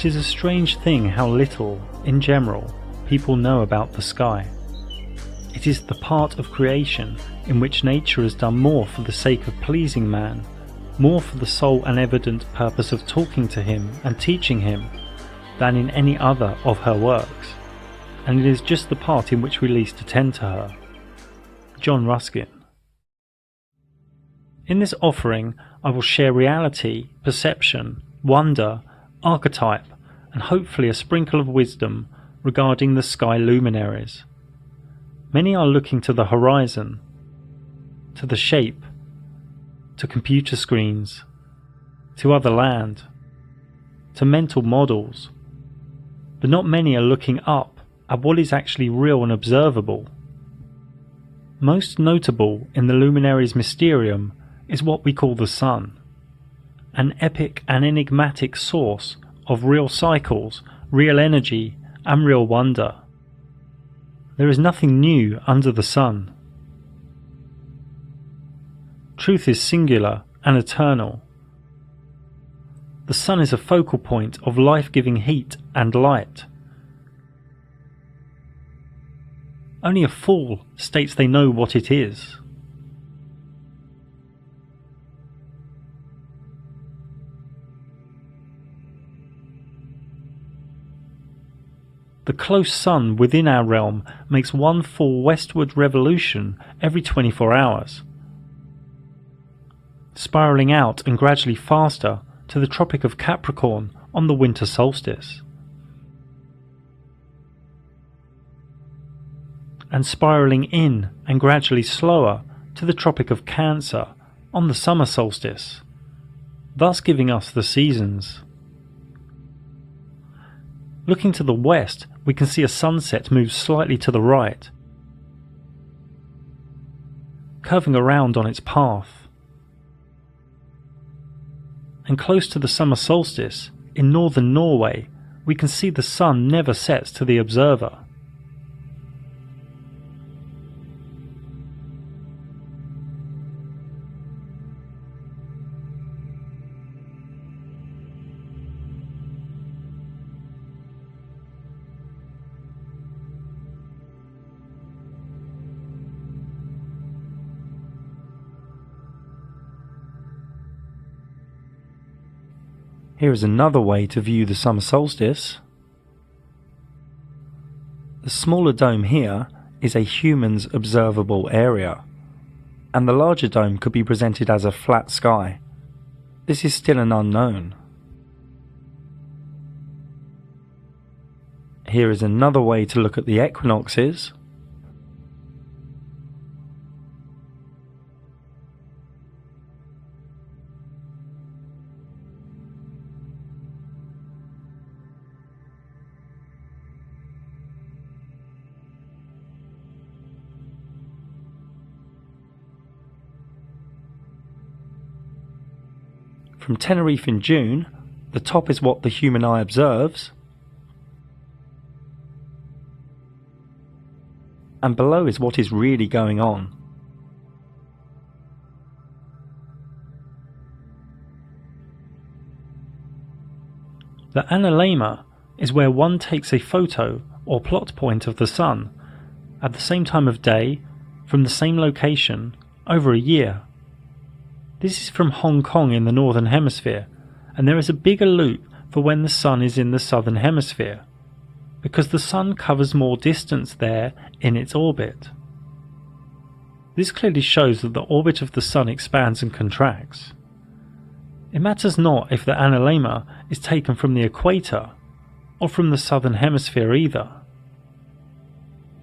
It is a strange thing how little, in general, people know about the sky. It is the part of creation in which nature has done more for the sake of pleasing man, more for the sole and evident purpose of talking to him and teaching him, than in any other of her works, and it is just the part in which we least attend to her. John Ruskin. In this offering I will share reality, perception, wonder, archetype, and hopefully a sprinkle of wisdom regarding the sky luminaries. Many are looking to the horizon, to the shape, to computer screens, to other land, to mental models, but not many are looking up at what is actually real and observable. Most notable in the Luminaries' Mysterium is what we call the sun, an epic and enigmatic source of real cycles, real energy, and real wonder. There is nothing new under the sun. Truth is singular and eternal. The sun is a focal point of life-giving heat and light. Only a fool states they know what it is. The close sun within our realm makes one full westward revolution every 24 hours, spiralling out and gradually faster to the Tropic of Capricorn on the winter solstice, and spiralling in and gradually slower to the Tropic of Cancer on the summer solstice, thus giving us the seasons. Looking to the west, we can see a sunset move slightly to the right, curving around on its path. And close to the summer solstice, in northern Norway, we can see the sun never sets to the observer. Here is another way to view the summer solstice. The smaller dome here is a human's observable area, and the larger dome could be presented as a flat sky. This is still an unknown. Here is another way to look at the equinoxes. From Tenerife in June, the top is what the human eye observes, and below is what is really going on. The analemma is where one takes a photo or plot point of the sun at the same time of day, from the same location, over a year. This is from Hong Kong in the Northern Hemisphere, and there is a bigger loop for when the sun is in the Southern Hemisphere, because the sun covers more distance there in its orbit. This clearly shows that the orbit of the sun expands and contracts. It matters not if the analemma is taken from the equator or from the Southern Hemisphere either.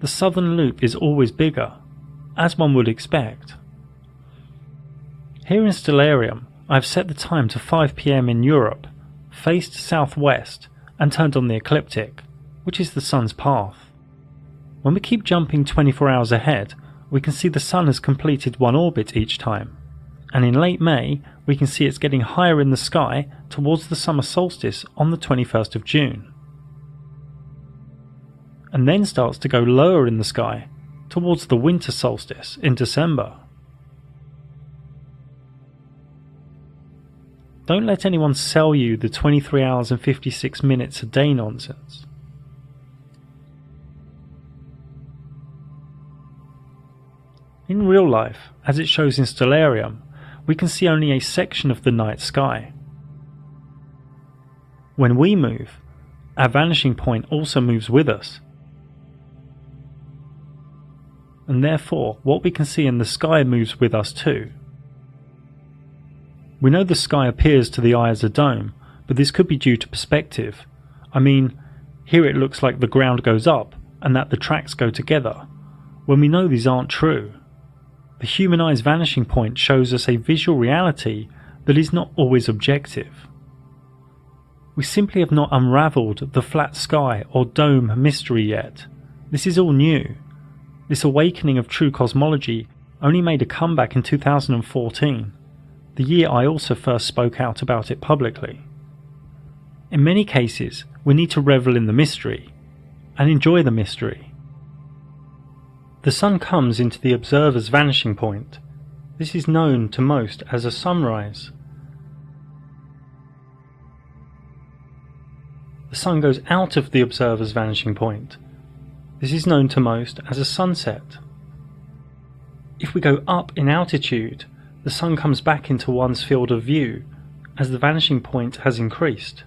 The southern loop is always bigger, as one would expect. Here in Stellarium, I have set the time to 5 PM in Europe, faced southwest, and turned on the ecliptic, which is the sun's path. When we keep jumping 24 hours ahead, we can see the sun has completed one orbit each time, and in late May we can see it's getting higher in the sky towards the summer solstice on the 21st of June, and then starts to go lower in the sky towards the winter solstice in December. Don't let anyone sell you the 23 hours and 56 minutes a day nonsense. In real life, as it shows in Stellarium, we can see only a section of the night sky. When we move, our vanishing point also moves with us, and therefore what we can see in the sky moves with us too. We know the sky appears to the eye as a dome, but this could be due to perspective. I mean, here it looks like the ground goes up and that the tracks go together, when we know these aren't true. The human eye's vanishing point shows us a visual reality that is not always objective. We simply have not unravelled the flat sky or dome mystery yet. This is all new. This awakening of true cosmology only made a comeback in 2014, the year I also first spoke out about it publicly. In many cases, we need to revel in the mystery and enjoy the mystery. The sun comes into the observer's vanishing point. This is known to most as a sunrise. The sun goes out of the observer's vanishing point. This is known to most as a sunset. If we go up in altitude, the sun comes back into one's field of view as the vanishing point has increased.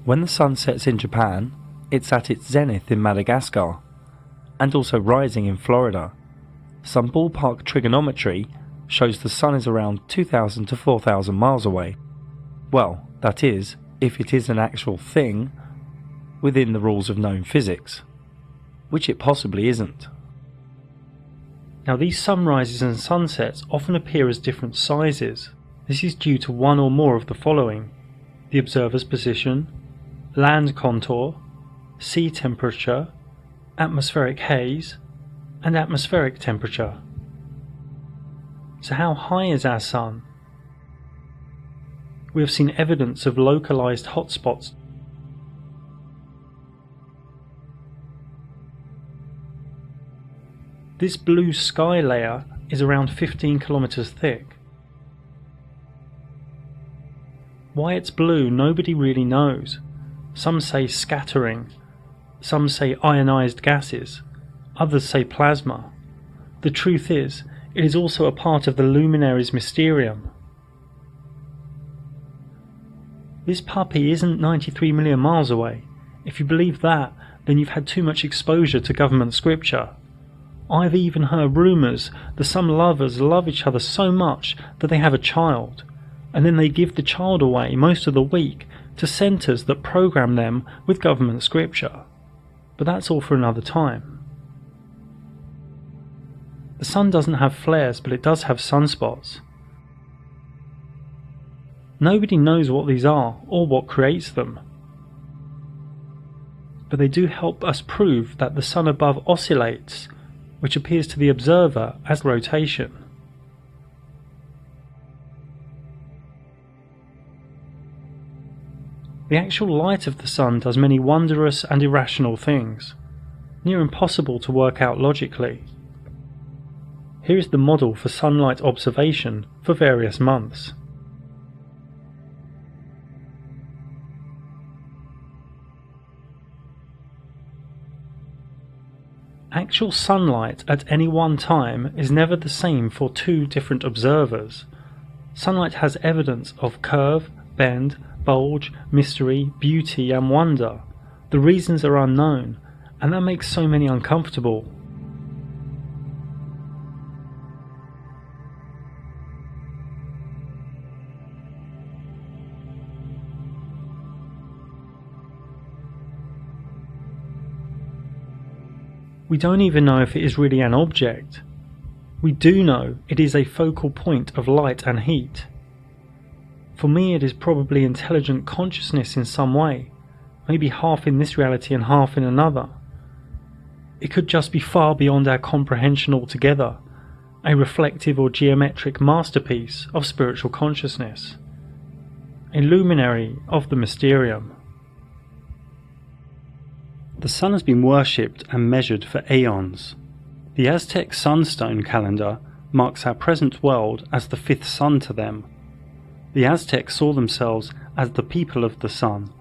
When the sun sets in Japan, it's at its zenith in Madagascar, and also rising in Florida. Some ballpark trigonometry shows the sun is around 2,000 to 4,000 miles away. Well, that is, if it is an actual thing within the rules of known physics, which it possibly isn't. Now, these sunrises and sunsets often appear as different sizes. This is due to one or more of the following: the observer's position, land contour, sea temperature, atmospheric haze, and atmospheric temperature. So how high is our sun? We have seen evidence of localized hotspots. This blue sky layer is around 15 kilometers thick. Why it's blue, nobody really knows. Some say scattering, some say ionized gases, others say plasma. The truth is, it is also a part of the Luminaries Mysterium. This puppy isn't 93 million miles away. If you believe that, then you've had too much exposure to government scripture. I've even heard rumours that some lovers love each other so much that they have a child, and then they give the child away most of the week to centres that program them with government scripture. But that's all for another time. The sun doesn't have flares, but it does have sunspots. Nobody knows what these are or what creates them, but they do help us prove that the sun above oscillates, which appears to the observer as rotation. The actual light of the sun does many wondrous and irrational things, near impossible to work out logically. Here is the model for sunlight observation for various months. Actual sunlight at any one time is never the same for two different observers. Sunlight has evidence of curve, bend, bulge, mystery, beauty and wonder. The reasons are unknown, and that makes so many uncomfortable. We don't even know if it is really an object. We do know it is a focal point of light and heat. For me, it is probably intelligent consciousness in some way, maybe half in this reality and half in another. It could just be far beyond our comprehension altogether, a reflective or geometric masterpiece of spiritual consciousness, a luminary of the Mysterium. The sun has been worshipped and measured for aeons. The Aztec sunstone calendar marks our present world as the fifth sun to them. The Aztecs saw themselves as the people of the sun,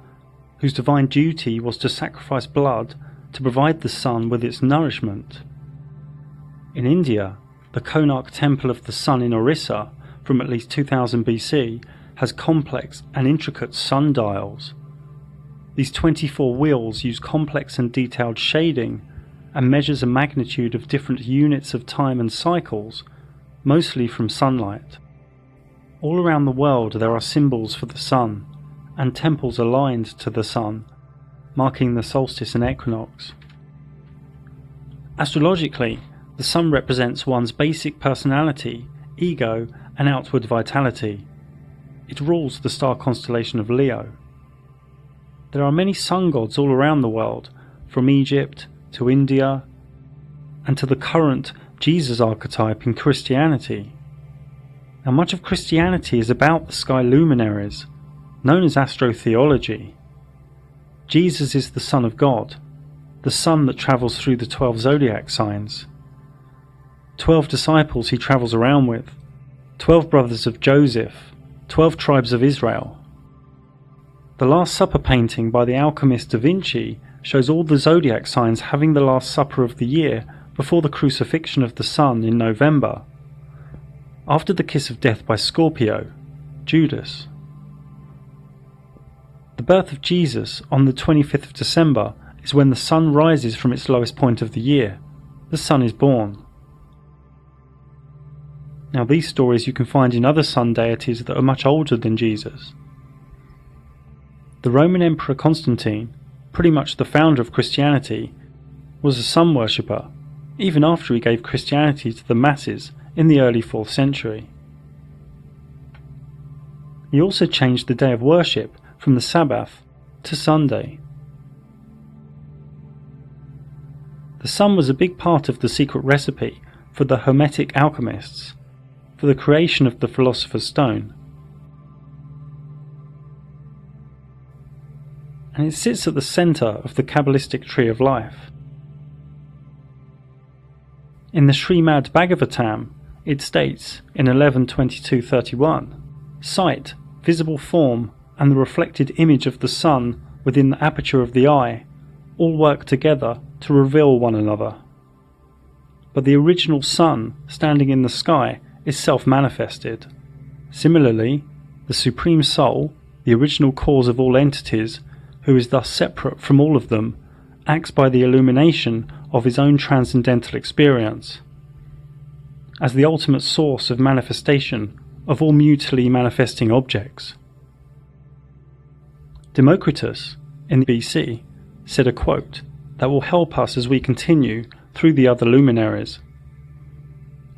whose divine duty was to sacrifice blood to provide the sun with its nourishment. In India, the Konark Temple of the Sun in Orissa from at least 2000 BC has complex and intricate sundials. These 24 wheels use complex and detailed shading and measures a magnitude of different units of time and cycles, mostly from sunlight. All around the world there are symbols for the sun, and temples aligned to the sun, marking the solstice and equinox. Astrologically, the sun represents one's basic personality, ego, and outward vitality. It rules the star constellation of Leo. There are many sun gods all around the world, from Egypt to India, and to the current Jesus archetype in Christianity. Now, much of Christianity is about the sky luminaries, known as astrotheology. Jesus is the Son of God, the sun that travels through the 12 zodiac signs. 12 disciples he travels around with, 12 brothers of Joseph, 12 tribes of Israel. The Last Supper painting by the alchemist Da Vinci shows all the zodiac signs having the Last Supper of the year before the crucifixion of the sun in November, after the kiss of death by Scorpio, Judas. The birth of Jesus on the 25th of December is when the sun rises from its lowest point of the year. The sun is born. Now, these stories you can find in other sun deities that are much older than Jesus. The Roman Emperor Constantine, pretty much the founder of Christianity, was a sun worshipper, even after he gave Christianity to the masses in the early 4th century. He also changed the day of worship from the Sabbath to Sunday. The sun was a big part of the secret recipe for the Hermetic alchemists, for the creation of the Philosopher's Stone. And it sits at the centre of the Kabbalistic tree of life. In the Srimad Bhagavatam, it states in 11.22.31, sight, visible form, and the reflected image of the sun within the aperture of the eye all work together to reveal one another. But the original sun standing in the sky is self-manifested. Similarly, the Supreme Soul, the original cause of all entities, who is thus separate from all of them, acts by the illumination of his own transcendental experience, as the ultimate source of manifestation of all mutually manifesting objects. Democritus, in BC, said a quote that will help us as we continue through the other luminaries.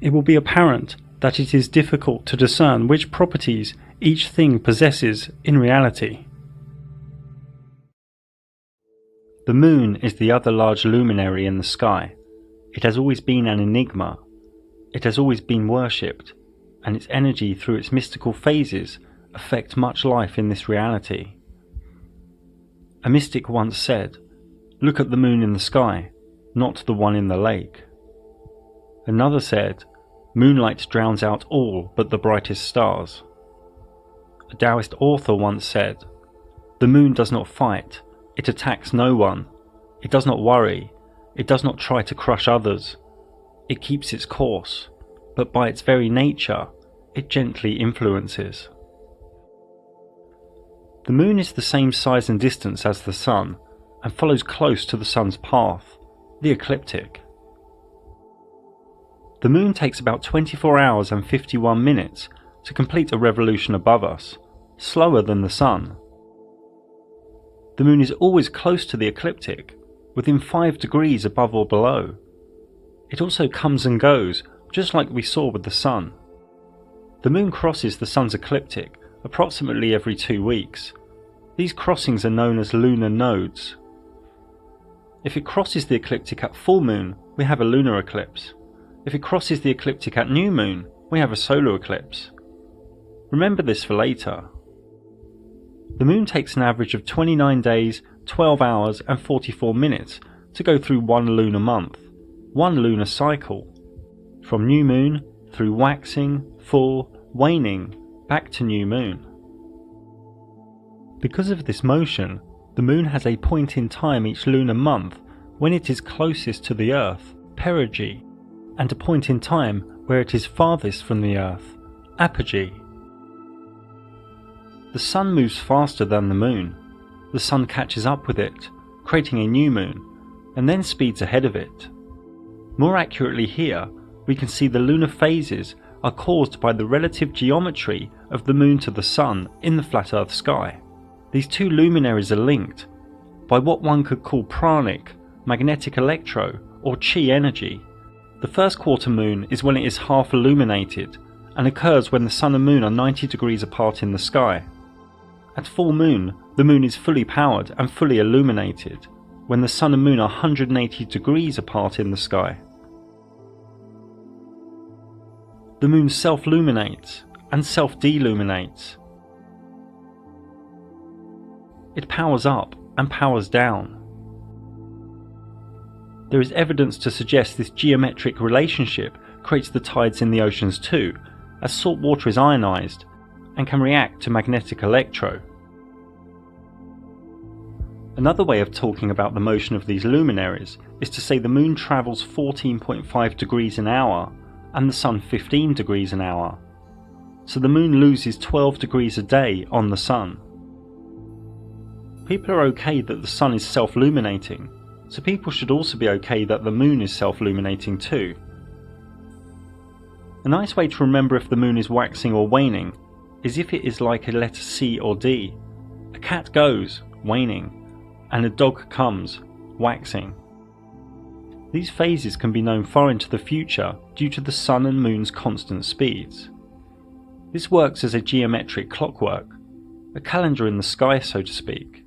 It will be apparent that it is difficult to discern which properties each thing possesses in reality. The moon is the other large luminary in the sky. It has always been an enigma. It has always been worshipped, and its energy through its mystical phases affect much life in this reality. A mystic once said, "Look at the moon in the sky, not the one in the lake." Another said, "Moonlight drowns out all but the brightest stars." A Taoist author once said, "The moon does not fight, it attacks no one, it does not worry, it does not try to crush others, it keeps its course, but by its very nature, it gently influences." The moon is the same size and distance as the sun, and follows close to the sun's path, the ecliptic. The moon takes about 24 hours and 51 minutes to complete a revolution above us, slower than the sun. The moon is always close to the ecliptic, within 5 degrees above or below. It also comes and goes, just like we saw with the sun. The moon crosses the sun's ecliptic approximately every 2 weeks. These crossings are known as lunar nodes. If it crosses the ecliptic at full moon, we have a lunar eclipse. If it crosses the ecliptic at new moon, we have a solar eclipse. Remember this for later. The moon takes an average of 29 days, 12 hours and 44 minutes to go through one lunar month, one lunar cycle, from new moon through waxing, full, waning, back to new moon. Because of this motion, the moon has a point in time each lunar month when it is closest to the Earth, perigee, and a point in time where it is farthest from the Earth, apogee. The Sun moves faster than the moon. The Sun catches up with it, creating a new moon, and then speeds ahead of it. More accurately here, we can see the lunar phases are caused by the relative geometry of the moon to the Sun in the flat Earth sky. These two luminaries are linked by what one could call pranic, magnetic electro, or chi energy. The first quarter moon is when it is half illuminated and occurs when the Sun and Moon are 90 degrees apart in the sky. At full moon, the moon is fully powered and fully illuminated when the Sun and Moon are 180 degrees apart in the sky. The moon self-luminates and self-deluminates. It powers up and powers down. There is evidence to suggest this geometric relationship creates the tides in the oceans too, as salt water is ionized and can react to magnetic electro. Another way of talking about the motion of these luminaries is to say the moon travels 14.5 degrees an hour and the Sun 15 degrees an hour. So the moon loses 12 degrees a day on the Sun. People are okay that the Sun is self-luminating, so people should also be okay that the moon is self-luminating too. A nice way to remember if the moon is waxing or waning is if it is like a letter C or D. A cat goes, waning, and a dog comes, waxing. These phases can be known far into the future due to the Sun and Moon's constant speeds. This works as a geometric clockwork, a calendar in the sky so to speak.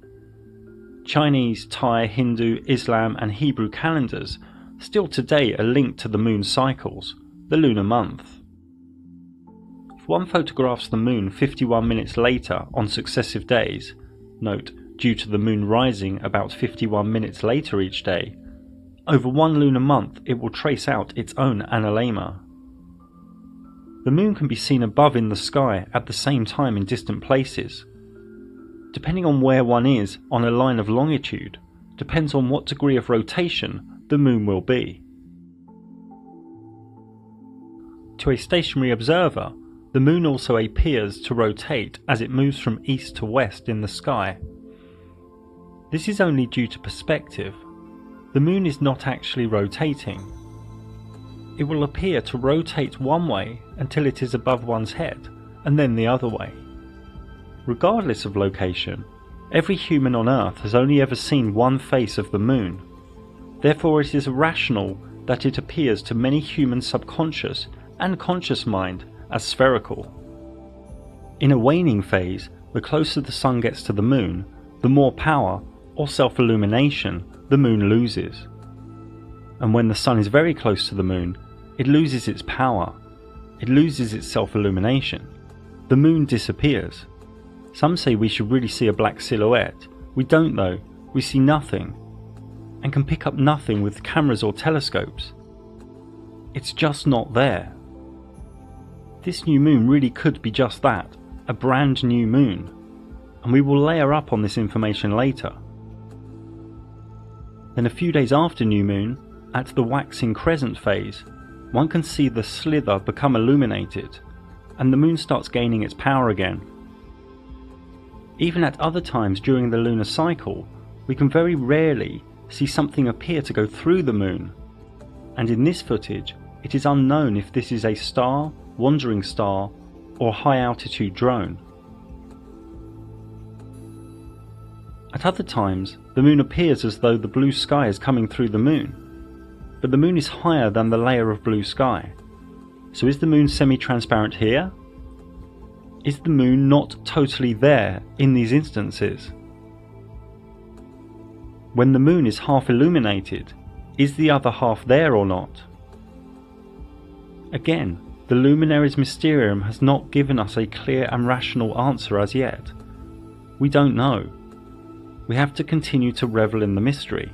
Chinese, Thai, Hindu, Islam and Hebrew calendars still today are linked to the moon cycles, the lunar month. If one photographs the moon 51 minutes later on successive days, note due to the moon rising about 51 minutes later each day, over one lunar month it will trace out its own analemma. The moon can be seen above in the sky at the same time in distant places. Depending on where one is on a line of longitude, depends on what degree of rotation the moon will be. To a stationary observer, the moon also appears to rotate as it moves from east to west in the sky. This is only due to perspective. The moon is not actually rotating. It will appear to rotate one way until it is above one's head, and then the other way. Regardless of location, every human on Earth has only ever seen one face of the moon. Therefore it is rational that it appears to many human subconscious and conscious mind as spherical. In a waning phase, the closer the Sun gets to the moon, the more power, or self-illumination, the moon loses. And when the Sun is very close to the moon, it loses its power, it loses its self-illumination. The moon disappears. Some say we should really see a black silhouette. We don't though, we see nothing, and can pick up nothing with cameras or telescopes. It's just not there. This new moon really could be just that, a brand new moon, and we will layer up on this information later. Then a few days after new moon, at the waxing crescent phase, one can see the slither become illuminated, and the moon starts gaining its power again. Even at other times during the lunar cycle, we can very rarely see something appear to go through the moon, and in this footage it is unknown if this is a star, wandering star, or high altitude drone. At other times, the moon appears as though the blue sky is coming through the moon, but the moon is higher than the layer of blue sky. So is the moon semi-transparent here? Is the moon not totally there in these instances? When the moon is half illuminated, is the other half there or not? Again, the Luminaries Mysterium has not given us a clear and rational answer as yet. We don't know. We have to continue to revel in the mystery.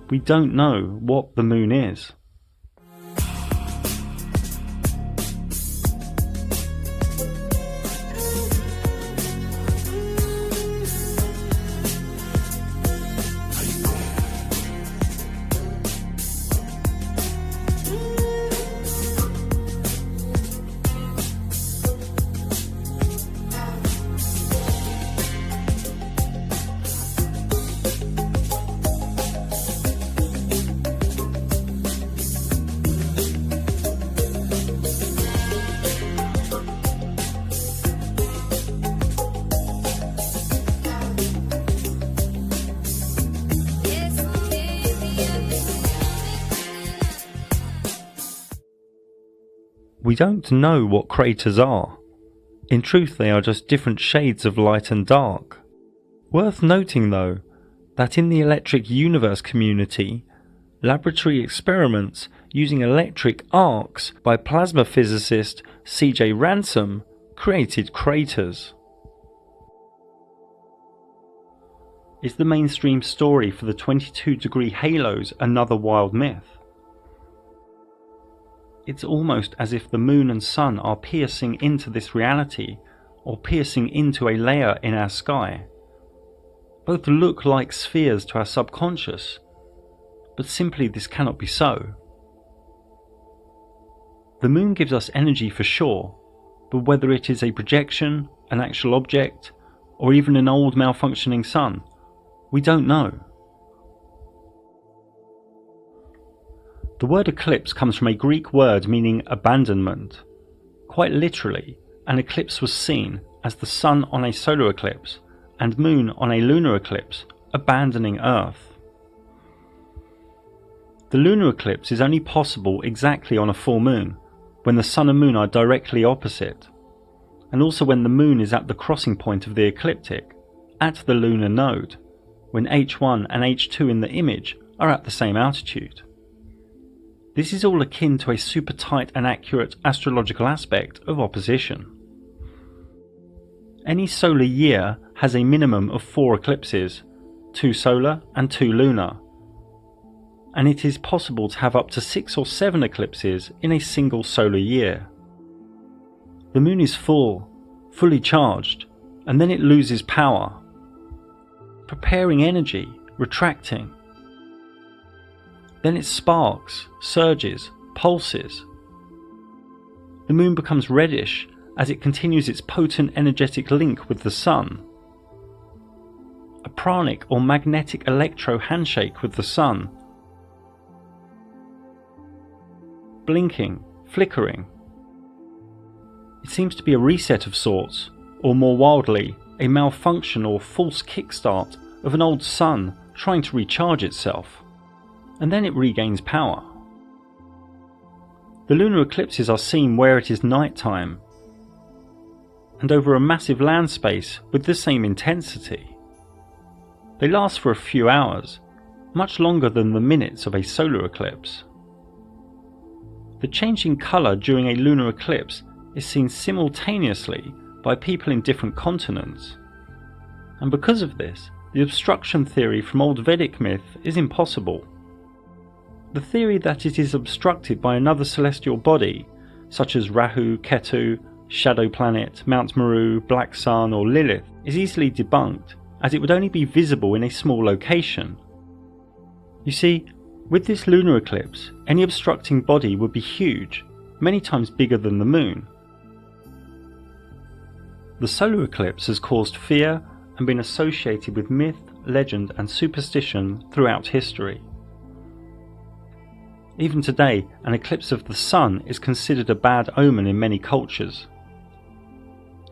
We don't know what the moon is. We don't know what craters are. In truth, they are just different shades of light and dark. Worth noting though, that in the electric universe community, laboratory experiments using electric arcs by plasma physicist C.J. Ransom created craters. Is the mainstream story for the 22-degree halos another wild myth? It's almost as if the moon and sun are piercing into this reality, or piercing into a layer in our sky. Both look like spheres to our subconscious, but simply this cannot be so. The moon gives us energy for sure, but whether it is a projection, an actual object, or even an old malfunctioning sun, we don't know. The word eclipse comes from a Greek word meaning abandonment. Quite literally, an eclipse was seen as the sun on a solar eclipse and moon on a lunar eclipse abandoning Earth. The lunar eclipse is only possible exactly on a full moon, when the sun and moon are directly opposite, and also when the moon is at the crossing point of the ecliptic, at the lunar node, when H1 and H2 in the image are at the same altitude. This is all akin to a super tight and accurate astrological aspect of opposition. Any solar year has a minimum of 4 eclipses, 2 solar and 2 lunar, and it is possible to have up to 6 or 7 eclipses in a single solar year. The moon is full, fully charged, and then it loses power, preparing energy, retracting. Then it sparks, surges, pulses. The moon becomes reddish as it continues its potent energetic link with the sun. A pranic or magnetic electro handshake with the sun. Blinking, flickering. It seems to be a reset of sorts, or more wildly, a malfunction or false kickstart of an old sun trying to recharge itself, and then it regains power. The lunar eclipses are seen where it is night time, and over a massive land space with the same intensity. They last for a few hours, much longer than the minutes of a solar eclipse. The change in colour during a lunar eclipse is seen simultaneously by people in different continents, and because of this, the obstruction theory from old Vedic myth is impossible. The theory that it is obstructed by another celestial body, such as Rahu, Ketu, Shadow Planet, Mount Meru, Black Sun or Lilith, is easily debunked, as it would only be visible in a small location. You see, with this lunar eclipse, any obstructing body would be huge, many times bigger than the moon. The solar eclipse has caused fear and been associated with myth, legend and superstition throughout history. Even today, an eclipse of the sun is considered a bad omen in many cultures.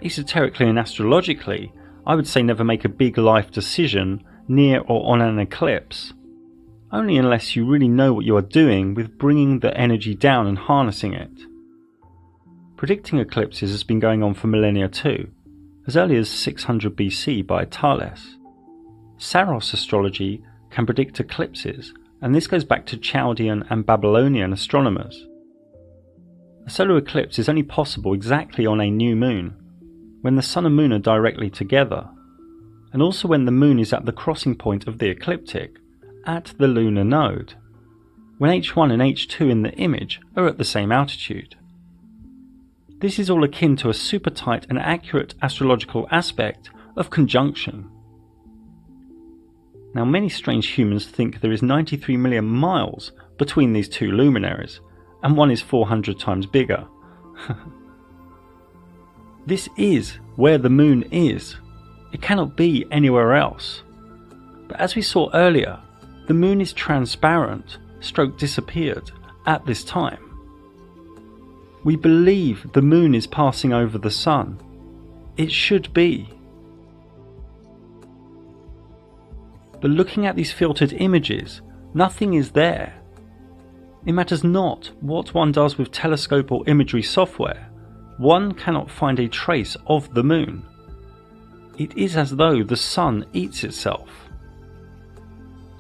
Esoterically and astrologically, I would say never make a big life decision near or on an eclipse, only unless you really know what you are doing with bringing the energy down and harnessing it. Predicting eclipses has been going on for millennia too, as early as 600 BC by Thales. Saros astrology can predict eclipses, and this goes back to Chaldean and Babylonian astronomers. A solar eclipse is only possible exactly on a new moon, when the sun and moon are directly together, and also when the moon is at the crossing point of the ecliptic, at the lunar node, when H1 and H2 in the image are at the same altitude. This is all akin to a super tight and accurate astrological aspect of conjunction. Now, many strange humans think there is 93 million miles between these two luminaries, and one is 400 times bigger. This is where the moon is. It cannot be anywhere else. But as we saw earlier, the moon is transparent, stroke disappeared, at this time. We believe the moon is passing over the sun. It should be. But looking at these filtered images, nothing is there. It matters not what one does with telescope or imagery software, one cannot find a trace of the moon. It is as though the sun eats itself.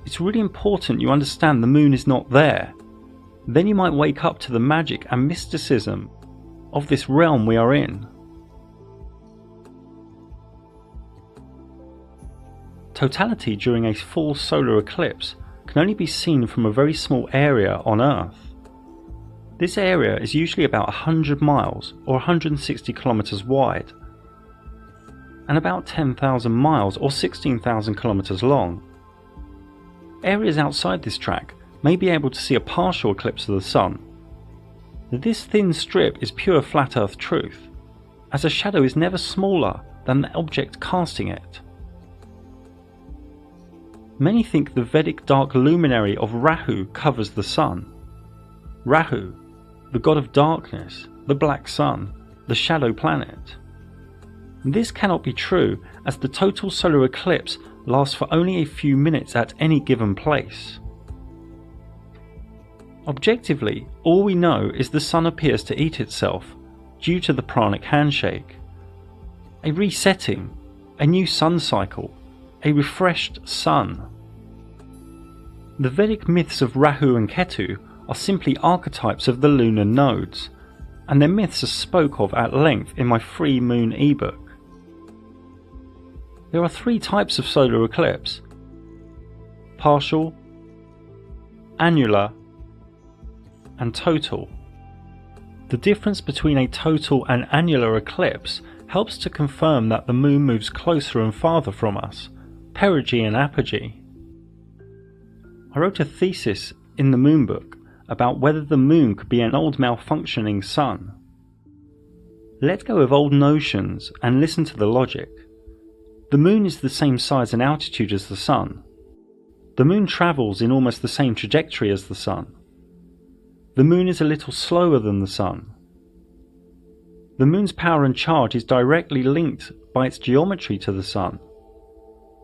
It's really important you understand the moon is not there. Then you might wake up to the magic and mysticism of this realm we are in. Totality during a full solar eclipse can only be seen from a very small area on Earth. This area is usually about 100 miles or 160 kilometers wide, and about 10,000 miles or 16,000 kilometers long. Areas outside this track may be able to see a partial eclipse of the sun. This thin strip is pure flat Earth truth, as a shadow is never smaller than the object casting it. Many think the Vedic dark luminary of Rahu covers the sun. Rahu, the god of darkness, the black sun, the shadow planet. This cannot be true, as the total solar eclipse lasts for only a few minutes at any given place. Objectively, all we know is the sun appears to eat itself due to the pranic handshake. A resetting, a new sun cycle, a refreshed sun. The Vedic myths of Rahu and Ketu are simply archetypes of the lunar nodes, and their myths are spoke of at length in my free moon ebook. There are three types of solar eclipse: partial, annular, and total. The difference between a total and annular eclipse helps to confirm that the moon moves closer and farther from us, perigee and apogee. I wrote a thesis in the moon book about whether the moon could be an old malfunctioning sun. Let go of old notions and listen to the logic. The moon is the same size and altitude as the sun. The moon travels in almost the same trajectory as the sun. The moon is a little slower than the sun. The moon's power and charge is directly linked by its geometry to the sun.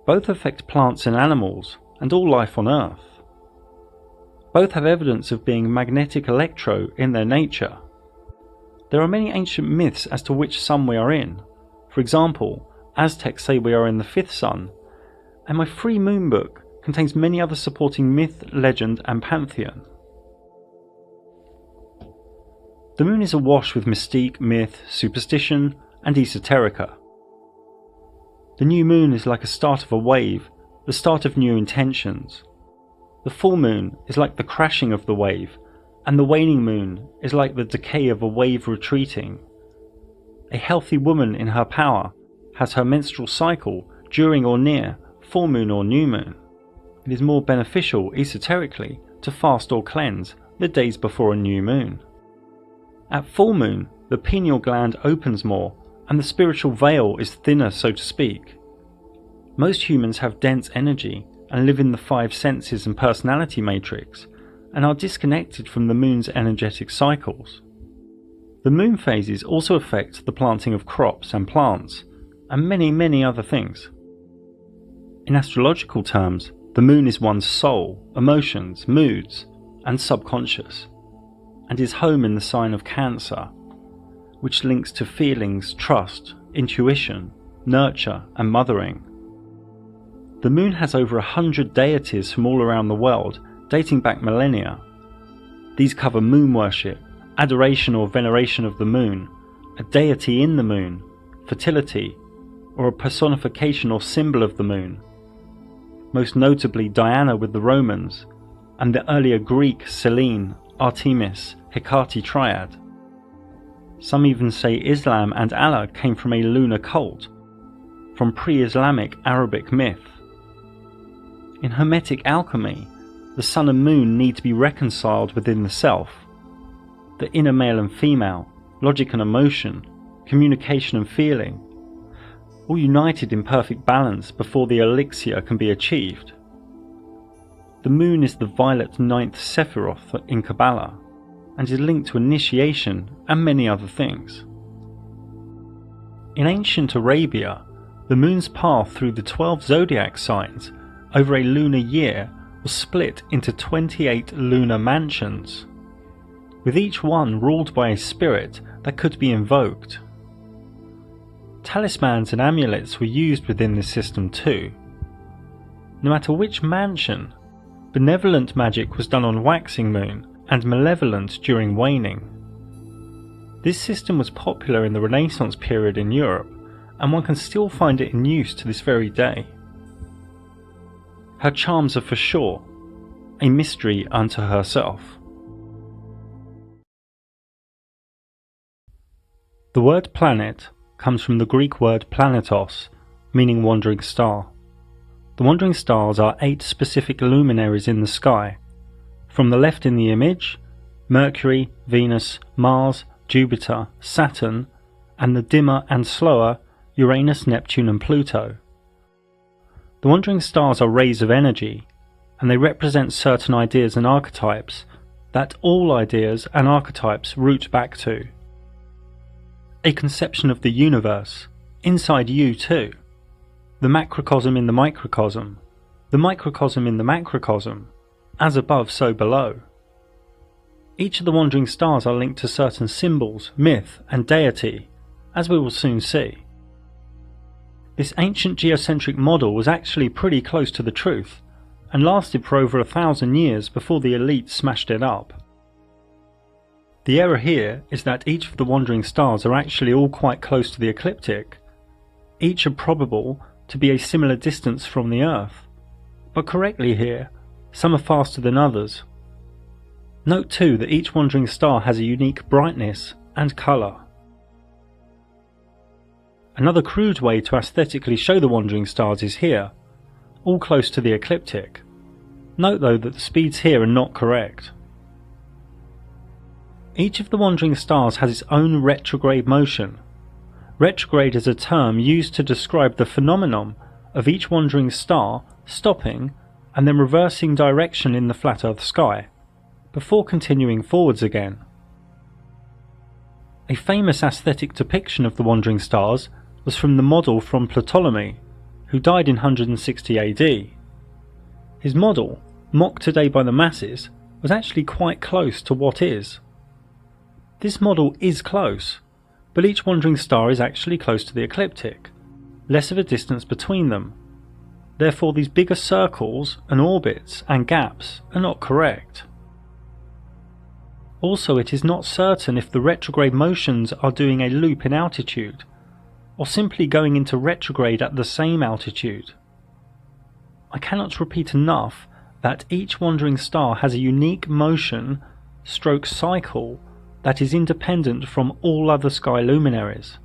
Both affect plants and animals and all life on Earth. Both have evidence of being magnetic electro in their nature. There are many ancient myths as to which sun we are in. For example, Aztecs say we are in the fifth sun, and my free moon book contains many other supporting myth, legend and pantheon. The moon is awash with mystique, myth, superstition and esoterica. The new moon is like a start of a wave, the start of new intentions. The full moon is like the crashing of the wave, and the waning moon is like the decay of a wave retreating. A healthy woman in her power has her menstrual cycle during or near full moon or new moon. It is more beneficial esoterically to fast or cleanse the days before a new moon. At full moon, the pineal gland opens more and the spiritual veil is thinner, so to speak. Most humans have dense energy and live in the five senses and personality matrix, and are disconnected from the moon's energetic cycles. The moon phases also affect the planting of crops and plants, and many other things. In astrological terms, the moon is one's soul, emotions, moods, and subconscious, and is home in the sign of Cancer, which links to feelings, trust, intuition, nurture, and mothering. The moon has over 100 deities from all around the world, dating back millennia. These cover moon worship, adoration or veneration of the moon, a deity in the moon, fertility, or a personification or symbol of the moon. Most notably Diana with the Romans, and the earlier Greek Selene, Artemis, Hecate triad. Some even say Islam and Allah came from a lunar cult, from pre-Islamic Arabic myth. In Hermetic alchemy, the sun and moon need to be reconciled within the self. The inner male and female, logic and emotion, communication and feeling, all united in perfect balance before the elixir can be achieved. The moon is the violet ninth Sephiroth in Kabbalah, and is linked to initiation and many other things. In ancient Arabia, the moon's path through the 12 zodiac signs over a lunar year was split into 28 lunar mansions, with each one ruled by a spirit that could be invoked. Talismans and amulets were used within this system too. No matter which mansion, benevolent magic was done on waxing moon and malevolent during waning. This system was popular in the Renaissance period in Europe, and one can still find it in use to this very day. Her charms are for sure a mystery unto herself. The word planet comes from the Greek word planetos, meaning wandering star. The wandering stars are 8 specific luminaries in the sky. From the left in the image, Mercury, Venus, Mars, Jupiter, Saturn, and the dimmer and slower Uranus, Neptune and Pluto. The wandering stars are rays of energy, and they represent certain ideas and archetypes that all ideas and archetypes root back to. A conception of the universe, inside you too. The macrocosm in the microcosm in the macrocosm, as above so below. Each of the wandering stars are linked to certain symbols, myth and deity, as we will soon see. This ancient geocentric model was actually pretty close to the truth, and lasted for over 1,000 years before the elite smashed it up. The error here is that each of the wandering stars are actually all quite close to the ecliptic. Each are probable to be a similar distance from the Earth, but correctly here, some are faster than others. Note too that each wandering star has a unique brightness and colour. Another crude way to aesthetically show the wandering stars is here, all close to the ecliptic. Note though that the speeds here are not correct. Each of the wandering stars has its own retrograde motion. Retrograde is a term used to describe the phenomenon of each wandering star stopping and then reversing direction in the flat Earth sky, before continuing forwards again. A famous aesthetic depiction of the wandering stars was from the model from Ptolemy, who died in 160 AD. His model, mocked today by the masses, was actually quite close to what is. This model is close, but each wandering star is actually close to the ecliptic, less of a distance between them. Therefore these bigger circles and orbits and gaps are not correct. Also, it is not certain if the retrograde motions are doing a loop in altitude, or simply going into retrograde at the same altitude. I cannot repeat enough that each wandering star has a unique motion stroke cycle that is independent from all other sky luminaries.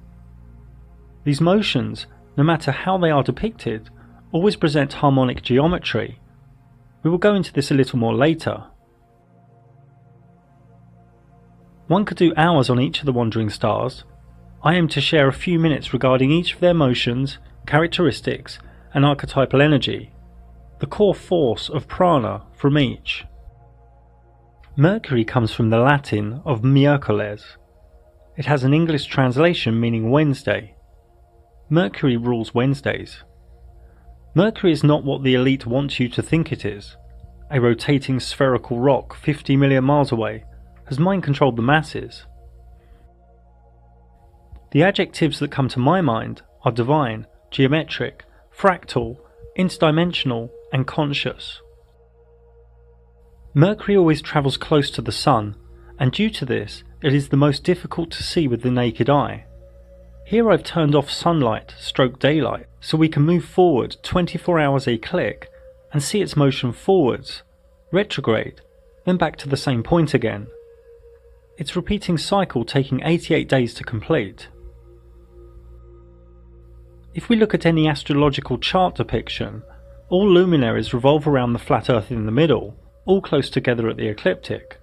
These motions, no matter how they are depicted, always present harmonic geometry. We will go into this a little more later. One could do hours on each of the wandering stars. I aim to share a few minutes regarding each of their motions, characteristics and archetypal energy, the core force of prana from each. Mercury comes from the Latin of miércoles. It has an English translation meaning Wednesday. Mercury rules Wednesdays. Mercury is not what the elite want you to think it is, a rotating spherical rock 50 million miles away, has mind-controlled the masses. The adjectives that come to my mind are divine, geometric, fractal, interdimensional and conscious. Mercury always travels close to the Sun, and due to this it is the most difficult to see with the naked eye. Here I've turned off sunlight stroke daylight so we can move forward 24 hours a click and see its motion forwards, retrograde, then back to the same point again. Its repeating cycle taking 88 days to complete. If we look at any astrological chart depiction, all luminaries revolve around the flat Earth in the middle, all close together at the ecliptic.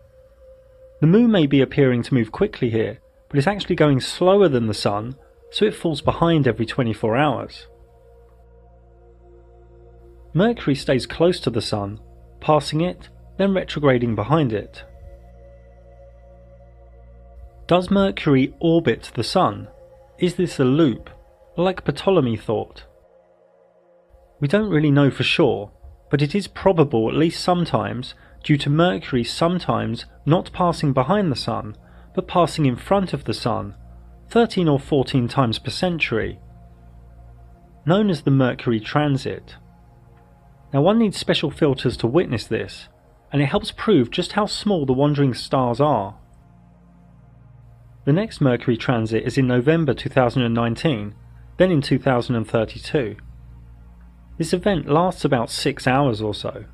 The Moon may be appearing to move quickly here, but is actually going slower than the Sun, so it falls behind every 24 hours. Mercury stays close to the Sun, passing it, then retrograding behind it. Does Mercury orbit the Sun? Is this a loop, like Ptolemy thought? We don't really know for sure, but it is probable at least sometimes due to Mercury sometimes not passing behind the Sun, but passing in front of the Sun, 13 or 14 times per century, known as the Mercury transit. Now one needs special filters to witness this, and it helps prove just how small the wandering stars are. The next Mercury transit is in November 2019, then in 2032. This event lasts about 6 hours or so.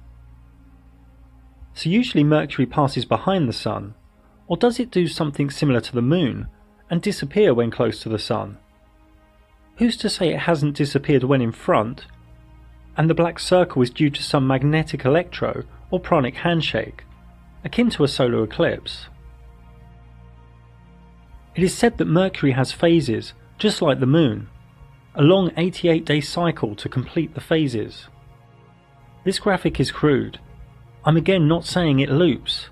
So usually Mercury passes behind the Sun, or does it do something similar to the Moon and disappear when close to the Sun? Who's to say it hasn't disappeared when in front, and the black circle is due to some magnetic electro or pranic handshake, akin to a solar eclipse? It is said that Mercury has phases, just like the Moon, a long 88-day cycle to complete the phases. This graphic is crude. I'm again not saying it loops,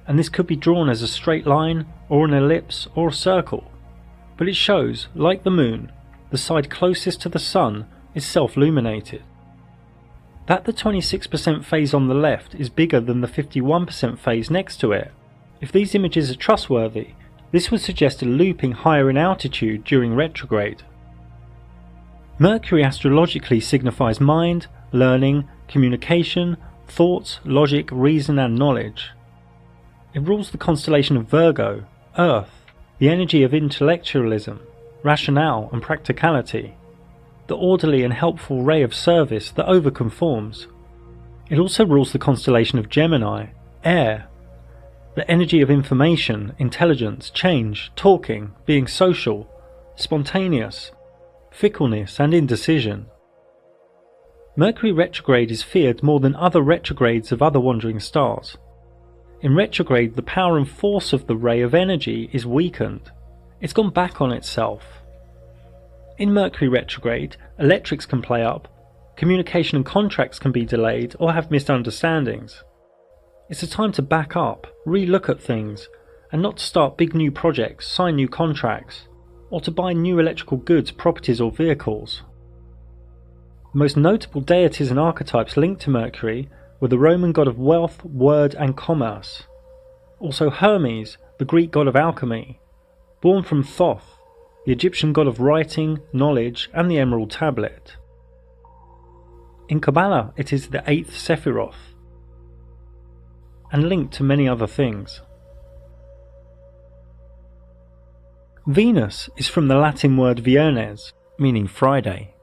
and this could be drawn as a straight line or an ellipse or a circle, but it shows, like the Moon, the side closest to the Sun is self-luminated. That the 26% phase on the left is bigger than the 51% phase next to it. If these images are trustworthy, this would suggest a looping higher in altitude during retrograde. Mercury astrologically signifies mind, learning, communication, thoughts, logic, reason and knowledge. It rules the constellation of Virgo, Earth, the energy of intellectualism, rationale and practicality, the orderly and helpful ray of service that overconforms. It also rules the constellation of Gemini, Air, the energy of information, intelligence, change, talking, being social, spontaneous, fickleness and indecision. Mercury retrograde is feared more than other retrogrades of other wandering stars. In retrograde, the power and force of the ray of energy is weakened. It's gone back on itself. In Mercury retrograde, electrics can play up, communication and contracts can be delayed or have misunderstandings. It's a time to back up, re-look at things, and not to start big new projects, sign new contracts, or to buy new electrical goods, properties or vehicles. The most notable deities and archetypes linked to Mercury were the Roman god of wealth, word and commerce. Also Hermes, the Greek god of alchemy, born from Thoth, the Egyptian god of writing, knowledge and the Emerald Tablet. In Kabbalah it is the 8th Sephiroth, and linked to many other things. Venus is from the Latin word Viernes, meaning Friday.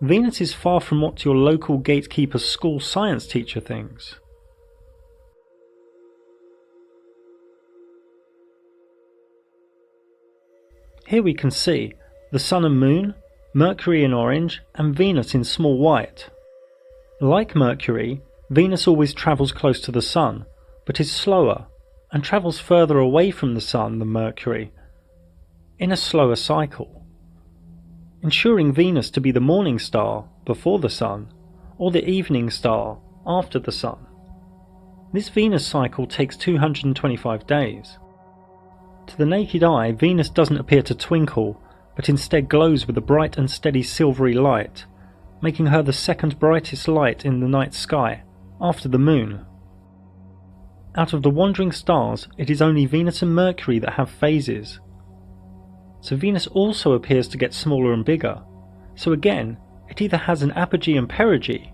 Venus is far from what your local gatekeeper school science teacher thinks. Here we can see the Sun and Moon, Mercury in orange and Venus in small white. Like Mercury, Venus always travels close to the Sun, but is slower and travels further away from the Sun than Mercury, in a slower cycle, ensuring Venus to be the morning star before the Sun, or the evening star after the Sun. This Venus cycle takes 225 days. To the naked eye, Venus doesn't appear to twinkle, but instead glows with a bright and steady silvery light, making her the second brightest light in the night sky, after the Moon. Out of the wandering stars, it is only Venus and Mercury that have phases. So Venus also appears to get smaller and bigger, so again, it either has an apogee and perigee,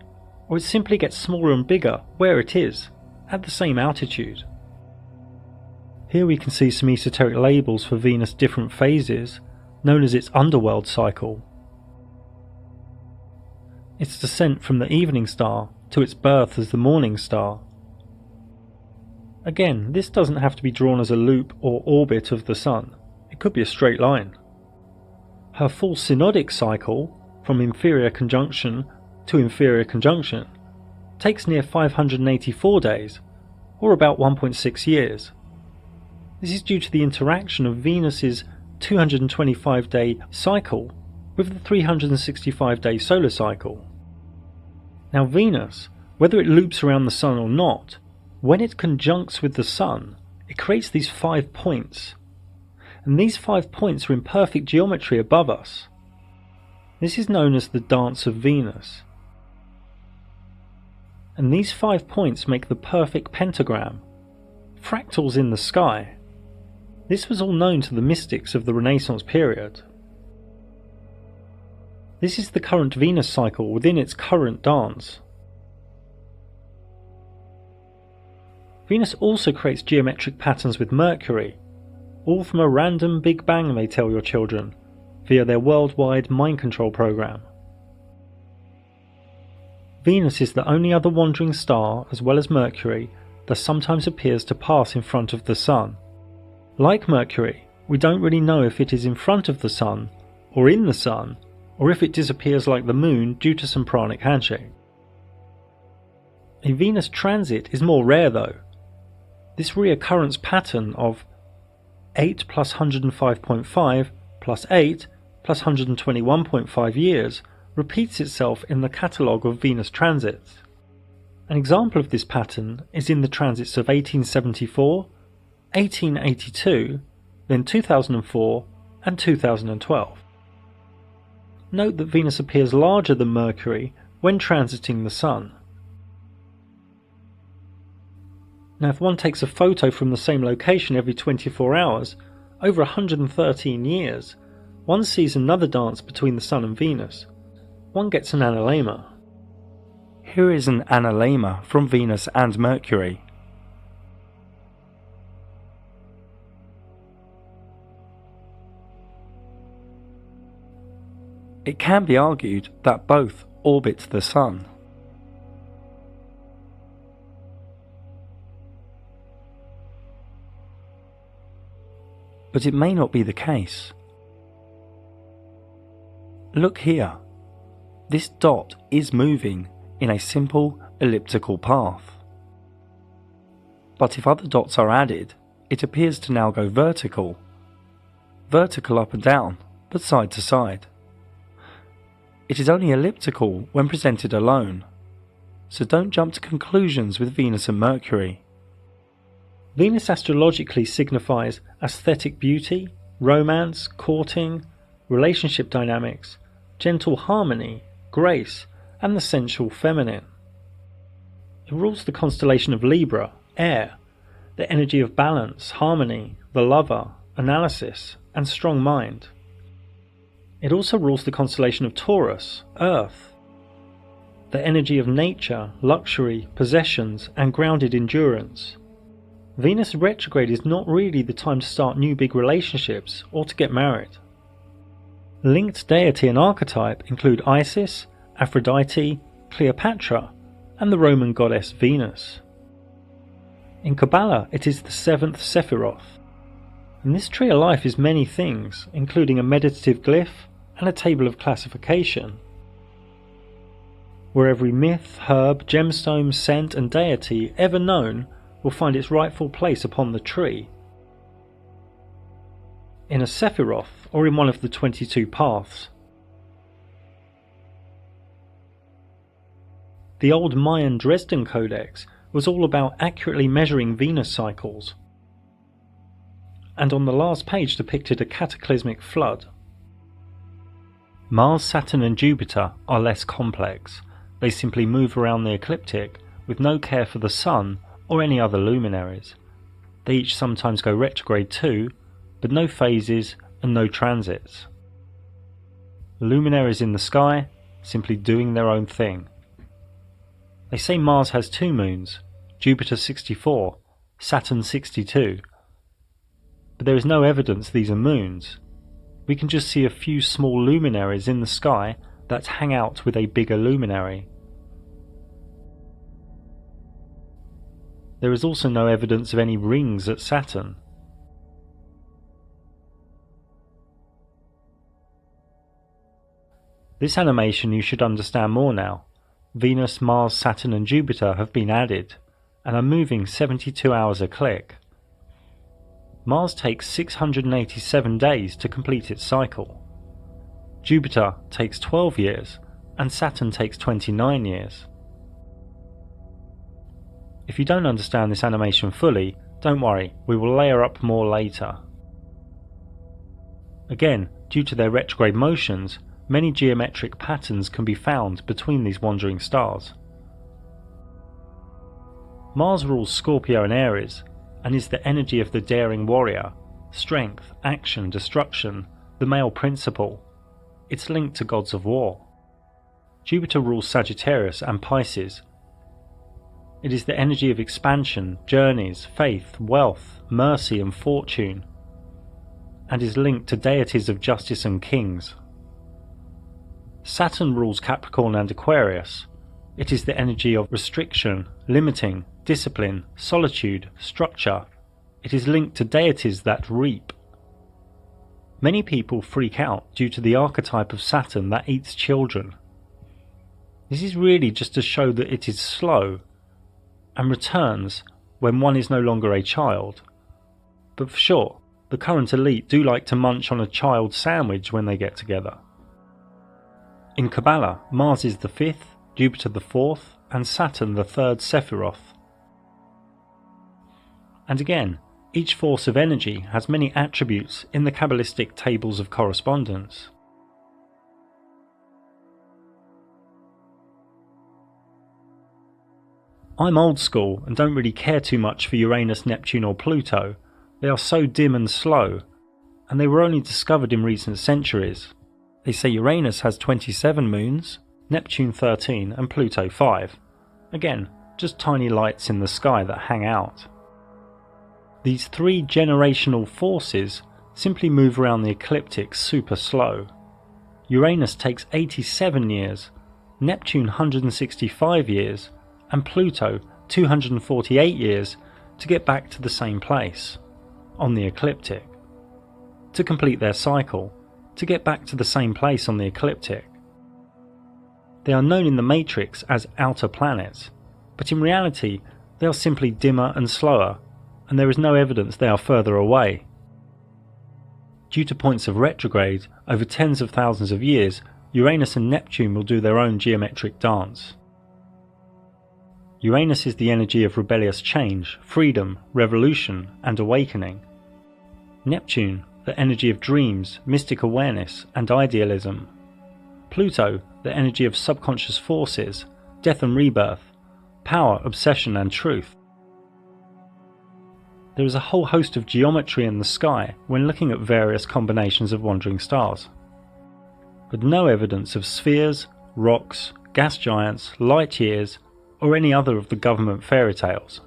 or it simply gets smaller and bigger where it is, at the same altitude. Here we can see some esoteric labels for Venus' different phases, known as its underworld cycle. Its descent from the evening star to its birth as the morning star. Again, this doesn't have to be drawn as a loop or orbit of the Sun, it could be a straight line. Her full synodic cycle, from inferior conjunction to inferior conjunction, takes near 584 days, or about 1.6 years. This is due to the interaction of Venus's 225-day cycle with the 365-day solar cycle. Now Venus, whether it loops around the Sun or not, when it conjuncts with the Sun, it creates these 5 points. And these 5 points are in perfect geometry above us. This is known as the Dance of Venus. and these 5 points make the perfect pentagram. Fractals in the sky. This was all known to the mystics of the Renaissance period. This is the current Venus cycle within its current dance. Venus also creates geometric patterns with Mercury, all from a random Big Bang, they tell your children, via their worldwide mind control program. Venus is the only other wandering star, as well as Mercury, that sometimes appears to pass in front of the Sun. Like Mercury, we don't really know if it is in front of the Sun, or in the Sun, or if it disappears like the Moon due to some pranic handshake. A Venus transit is more rare though. This reoccurrence pattern of 8 plus 105.5 plus 8 plus 121.5 years repeats itself in the catalogue of Venus transits. An example of this pattern is in the transits of 1874, 1882, then 2004 and 2012. Note that Venus appears larger than Mercury when transiting the Sun. Now if one takes a photo from the same location every 24 hours, over 113 years, one sees another dance between the Sun and Venus. One gets an analemma. Here is an analemma from Venus and Mercury. It can be argued that both orbit the Sun. But it may not be the case. Look here. This dot is moving in a simple elliptical path. But if other dots are added, it appears to now go vertical. Vertical up and down, but side to side. It is only elliptical when presented alone, so don't jump to conclusions with Venus and Mercury. Venus astrologically signifies aesthetic beauty, romance, courting, relationship dynamics, gentle harmony, grace, and the sensual feminine. It rules the constellation of Libra, air, the energy of balance, harmony, the lover, analysis, and strong mind. It also rules the constellation of Taurus, earth, the energy of nature, luxury, possessions, and grounded endurance. Venus retrograde is not really the time to start new big relationships or to get married. Linked deity and archetype include Isis, Aphrodite, Cleopatra, and the Roman goddess Venus. In Kabbalah, it is the 7th Sephiroth. And this tree of life is many things, including a meditative glyph and a table of classification, where every myth, herb, gemstone, scent, and deity ever known will find its rightful place upon the tree, in a Sephiroth or in one of the 22 paths. The old Mayan Dresden Codex was all about accurately measuring Venus cycles, and on the last page depicted a cataclysmic flood. Mars, Saturn and Jupiter are less complex. They simply move around the ecliptic with no care for the Sun or any other luminaries. They each sometimes go retrograde too, but no phases and no transits. Luminaries in the sky, simply doing their own thing. They say Mars has 2 moons, Jupiter 64, Saturn 62. But there is no evidence these are moons. We can just see a few small luminaries in the sky that hang out with a bigger luminary. There is also no evidence of any rings at Saturn. This animation you should understand more now. Venus, Mars, Saturn and Jupiter have been added and are moving 72 hours a click. Mars takes 687 days to complete its cycle. Jupiter takes 12 years and Saturn takes 29 years. If you don't understand this animation fully, don't worry, we will layer up more later. Again, due to their retrograde motions, many geometric patterns can be found between these wandering stars. Mars rules Scorpio and Aries, and is the energy of the daring warrior, strength, action, destruction, the male principle. It's linked to gods of war. Jupiter rules Sagittarius and Pisces. It is the energy of expansion, journeys, faith, wealth, mercy and fortune, and is linked to deities of justice and kings. Saturn rules Capricorn and Aquarius. It is the energy of restriction, limiting, discipline, solitude, structure. It is linked to deities that reap. Many people freak out due to the archetype of Saturn that eats children. This is really just to show that it is slow and returns when one is no longer a child. But for sure, the current elite do like to munch on a child sandwich when they get together. In Kabbalah, Mars is the 5th, Jupiter the 4th, and Saturn the 3rd Sephiroth. And again, each force of energy has many attributes in the Kabbalistic tables of correspondence. I'm old school and don't really care too much for Uranus, Neptune or Pluto. They are so dim and slow, and they were only discovered in recent centuries. They say Uranus has 27 moons, Neptune 13 and Pluto 5. Again, just tiny lights in the sky that hang out. These three generational forces simply move around the ecliptic super slow. Uranus takes 87 years, Neptune 165 years, and Pluto 248 years to get back to the same place, on the ecliptic. To complete their cycle, to get back to the same place on the ecliptic. They are known in the matrix as outer planets, but in reality they are simply dimmer and slower, and there is no evidence they are further away. Due to points of retrograde over tens of thousands of years, Uranus and Neptune will do their own geometric dance. Uranus is the energy of rebellious change, freedom, revolution, and awakening. Neptune, the energy of dreams, mystic awareness, and idealism. Pluto, the energy of subconscious forces, death and rebirth, power, obsession, and truth. There is a whole host of geometry in the sky when looking at various combinations of wandering stars, but no evidence of spheres, rocks, gas giants, light years, or any other of the government fairy tales.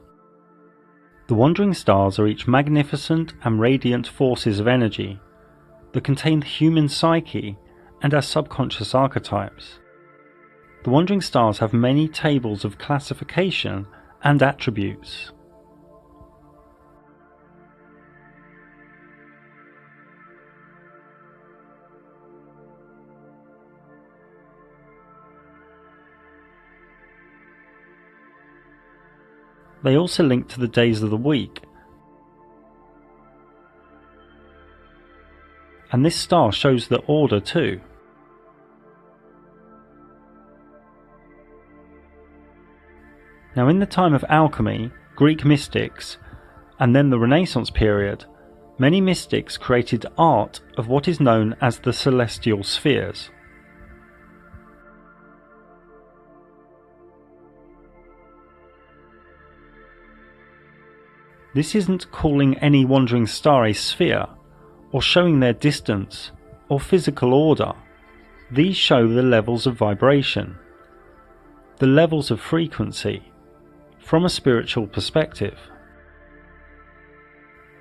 The wandering stars are each magnificent and radiant forces of energy that contain the human psyche and our subconscious archetypes. The wandering stars have many tables of classification and attributes. They also link to the days of the week, and this star shows the order too. Now, in the time of alchemy, Greek mystics, and then the Renaissance period, many mystics created art of what is known as the celestial spheres. This isn't calling any wandering star a sphere, or showing their distance, or physical order. These show the levels of vibration, the levels of frequency, from a spiritual perspective.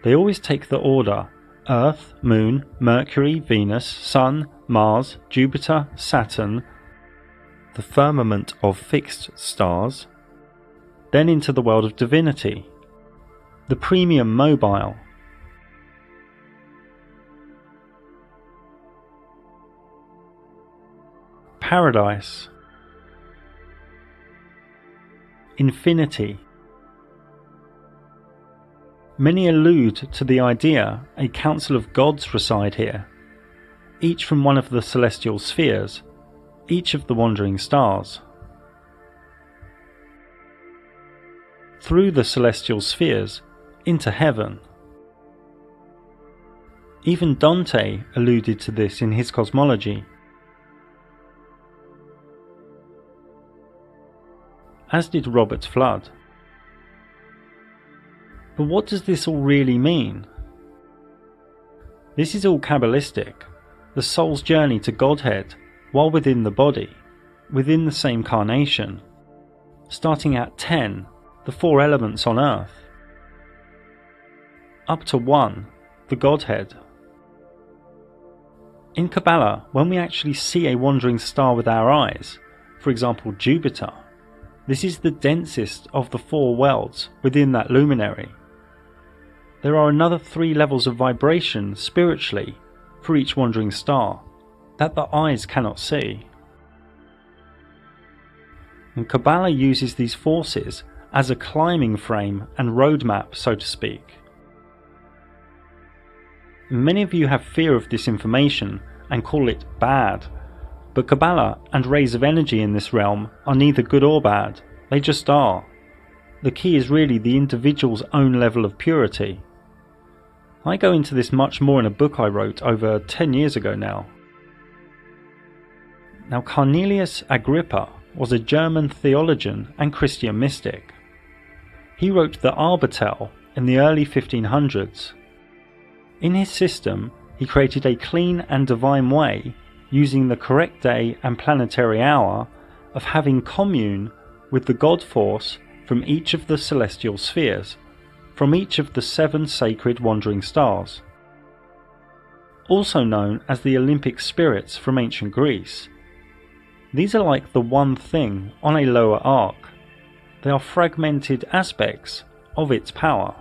They always take the order Earth, Moon, Mercury, Venus, Sun, Mars, Jupiter, Saturn, the firmament of fixed stars, then into the world of divinity, the premium mobile, paradise, infinity. Many allude to the idea a council of gods reside here, each from one of the celestial spheres, each of the wandering stars. Through the celestial spheres, into heaven. Even Dante alluded to this in his cosmology. As did Robert Flood. But what does this all really mean? This is all Kabbalistic, the soul's journey to Godhead while within the body, within the same carnation, starting at 10, the four elements on earth, up to 1, the Godhead. In Kabbalah, when we actually see a wandering star with our eyes, for example Jupiter, this is the densest of the four worlds within that luminary. There are another 3 levels of vibration spiritually for each wandering star that the eyes cannot see. And Kabbalah uses these forces as a climbing frame and roadmap, so to speak. Many of you have fear of this information and call it bad, but Kabbalah and rays of energy in this realm are neither good or bad, they just are. The key is really the individual's own level of purity. I go into this much more in a book I wrote over 10 years ago now. Now, Cornelius Agrippa was a German theologian and Christian mystic. He wrote the Arbitell in the early 1500s. In his system, he created a clean and divine way, using the correct day and planetary hour, of having commune with the God force from each of the celestial spheres, from each of the 7 sacred wandering stars, also known as the Olympic spirits from ancient Greece. These are like the one thing on a lower arc. They are fragmented aspects of its power.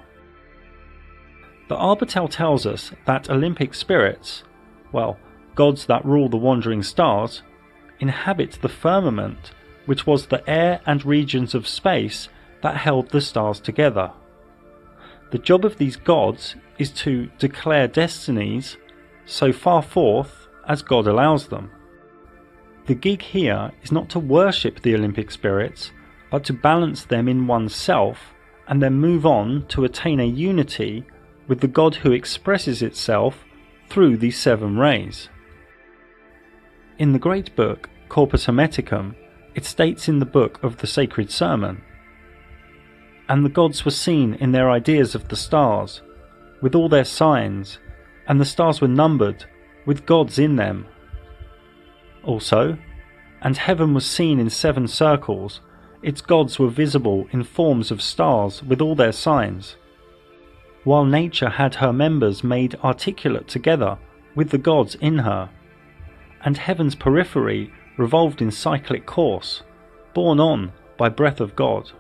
The Arbitell tells us that Olympic spirits, well, gods that rule the wandering stars, inhabit the firmament, which was the air and regions of space that held the stars together. The job of these gods is to declare destinies so far forth as God allows them. The gig here is not to worship the Olympic spirits, but to balance them in oneself and then move on to attain a unity with the God who expresses itself through these 7 rays. In the great book Corpus Hermeticum, it states in the book of the Sacred Sermon, "And the gods were seen in their ideas of the stars, with all their signs, and the stars were numbered, with gods in them." Also, "And heaven was seen in 7 circles, its gods were visible in forms of stars with all their signs, while nature had her members made articulate together with the gods in her, and heaven's periphery revolved in cyclic course, borne on by breath of God."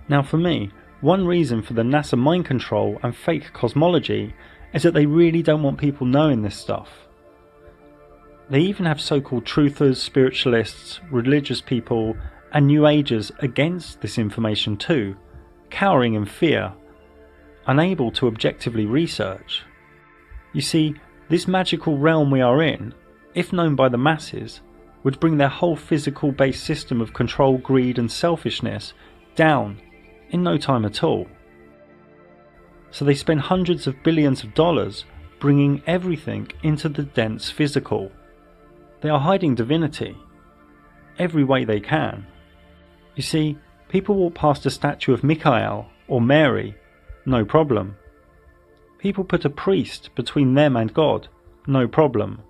Now for me, one reason for the NASA mind control and fake cosmology is that they really don't want people knowing this stuff. They even have so-called truthers, spiritualists, religious people and New Agers against this information too, cowering in fear, unable to objectively research. You see, this magical realm we are in, if known by the masses, would bring their whole physical-based system of control, greed and selfishness down in no time at all. So they spend hundreds of billions of dollars bringing everything into the dense physical. They are hiding divinity every way they can. You see, people walk past a statue of Michael or Mary, no problem. People put a priest between them and God, no problem.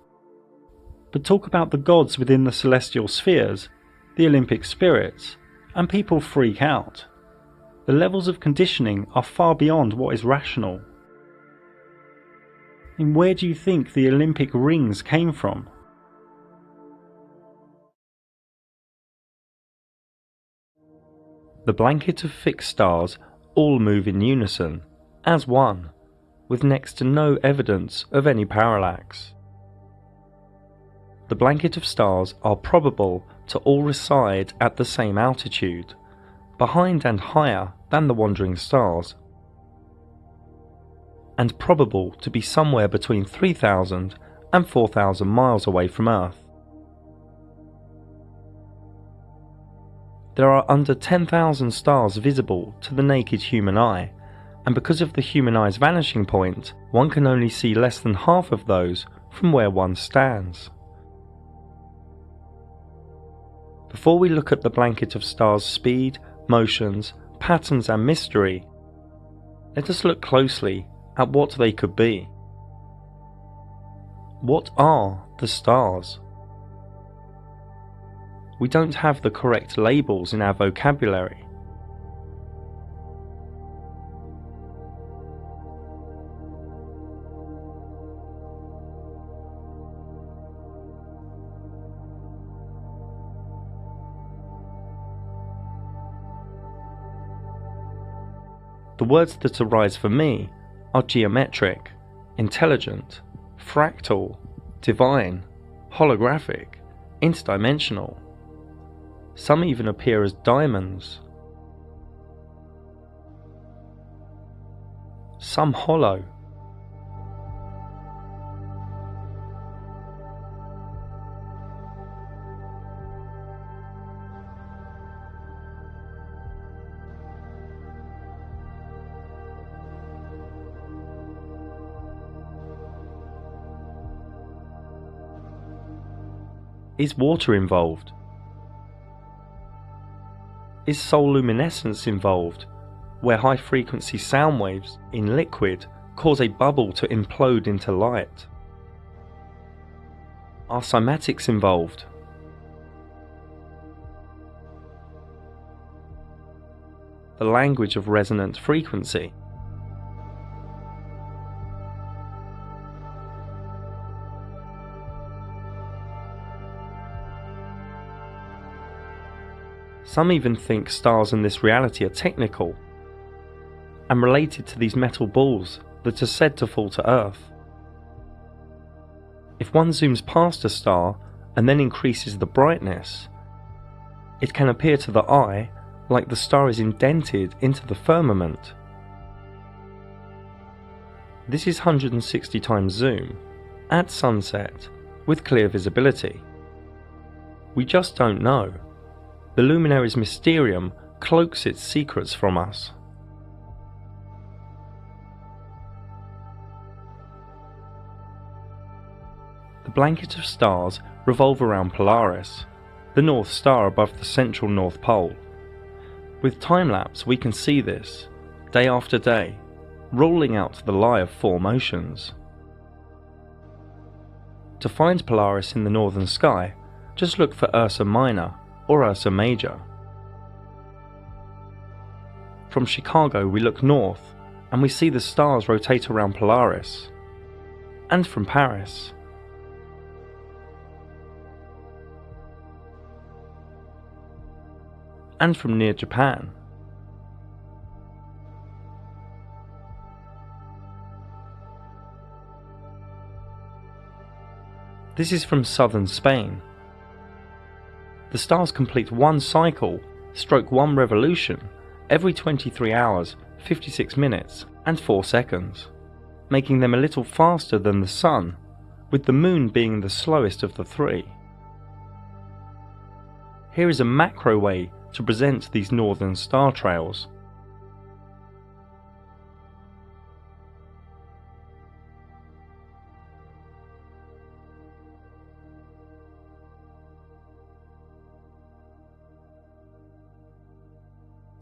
But talk about the gods within the celestial spheres, the Olympic spirits, and people freak out. The levels of conditioning are far beyond what is rational. And where do you think the Olympic rings came from? The blanket of fixed stars all move in unison, as one, with next to no evidence of any parallax. The blanket of stars are probable to all reside at the same altitude, behind and higher than the wandering stars, and probable to be somewhere between 3,000 and 4,000 miles away from Earth. There are under 10,000 stars visible to the naked human eye, and because of the human eye's vanishing point, one can only see less than half of those from where one stands. Before we look at the blanket of stars' speed, motions, patterns and mystery, Let us look closely at what they could be. What are the stars? We don't have the correct labels in our vocabulary. The words that arise for me are geometric, intelligent, fractal, divine, holographic, interdimensional. Some even appear as diamonds. Some hollow. Is water involved? Is luminescence involved, where high-frequency sound waves in liquid cause a bubble to implode into light? Are cymatics involved? The language of resonant frequency? Some even think stars in this reality are technical and related to these metal balls that are said to fall to Earth. If one zooms past a star and then increases the brightness, it can appear to the eye like the star is indented into the firmament. This is 160 times zoom, at sunset, with clear visibility. We just don't know. The Luminaries' Mysterium cloaks its secrets from us. The blanket of stars revolve around Polaris, the North Star above the central North Pole. With time-lapse we can see this, day after day, rolling out the lie of four motions. To find Polaris in the northern sky, just look for Ursa Minor or Ursa Major. From Chicago we look north and we see the stars rotate around Polaris, and from Paris. And from near Japan. This is from southern Spain. The stars complete one cycle, stroke one revolution, every 23 hours, 56 minutes and 4 seconds, making them a little faster than the Sun, with the Moon being the slowest of the three. Here is a macro way to present these northern star trails.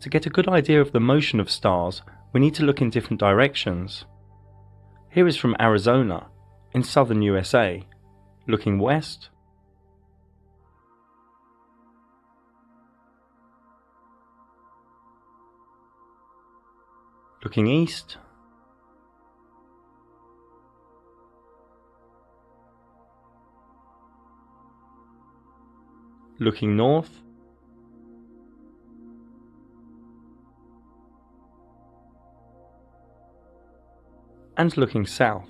To get a good idea of the motion of stars, we need to look in different directions. Here is from Arizona, in southern USA, looking west, looking east, looking north, and looking south.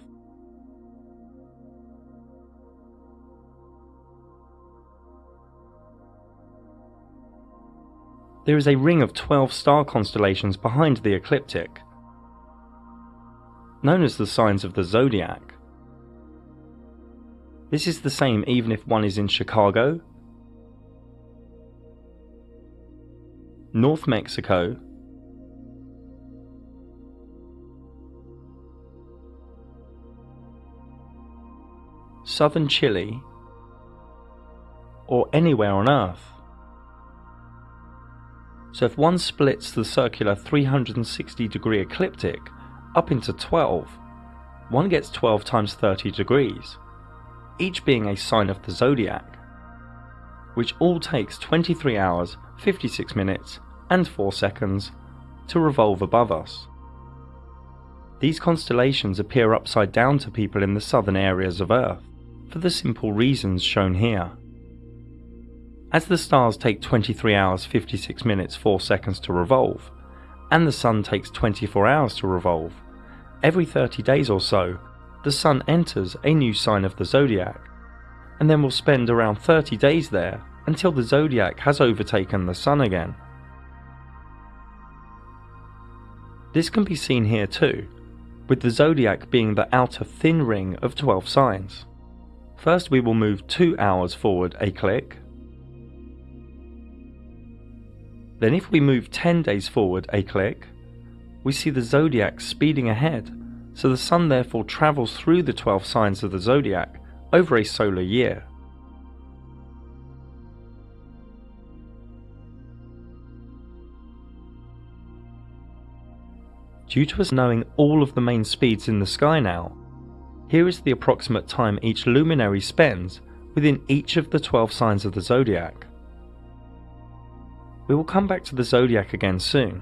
There is a ring of 12 star constellations behind the ecliptic, known as the signs of the zodiac. This is the same even if one is in Chicago, North Mexico, southern Chile, or anywhere on Earth. So if one splits the circular 360-degree ecliptic up into 12, one gets 12 times 30 degrees, each being a sign of the zodiac, which all takes 23 hours, 56 minutes and 4 seconds to revolve above us. These constellations appear upside down to people in the southern areas of Earth, for the simple reasons shown here. As the stars take 23 hours, 56 minutes, 4 seconds to revolve, and the Sun takes 24 hours to revolve, every 30 days or so, the Sun enters a new sign of the zodiac, and then will spend around 30 days there until the zodiac has overtaken the Sun again. This can be seen here too, with the zodiac being the outer thin ring of 12 signs. First we will move 2 hours forward a click. Then if we move 10 days forward a click, we see the zodiac speeding ahead, so the Sun therefore travels through the 12 signs of the zodiac over a solar year. Due to us knowing all of the main speeds in the sky now, here is the approximate time each luminary spends within each of the 12 signs of the zodiac. We will come back to the zodiac again soon.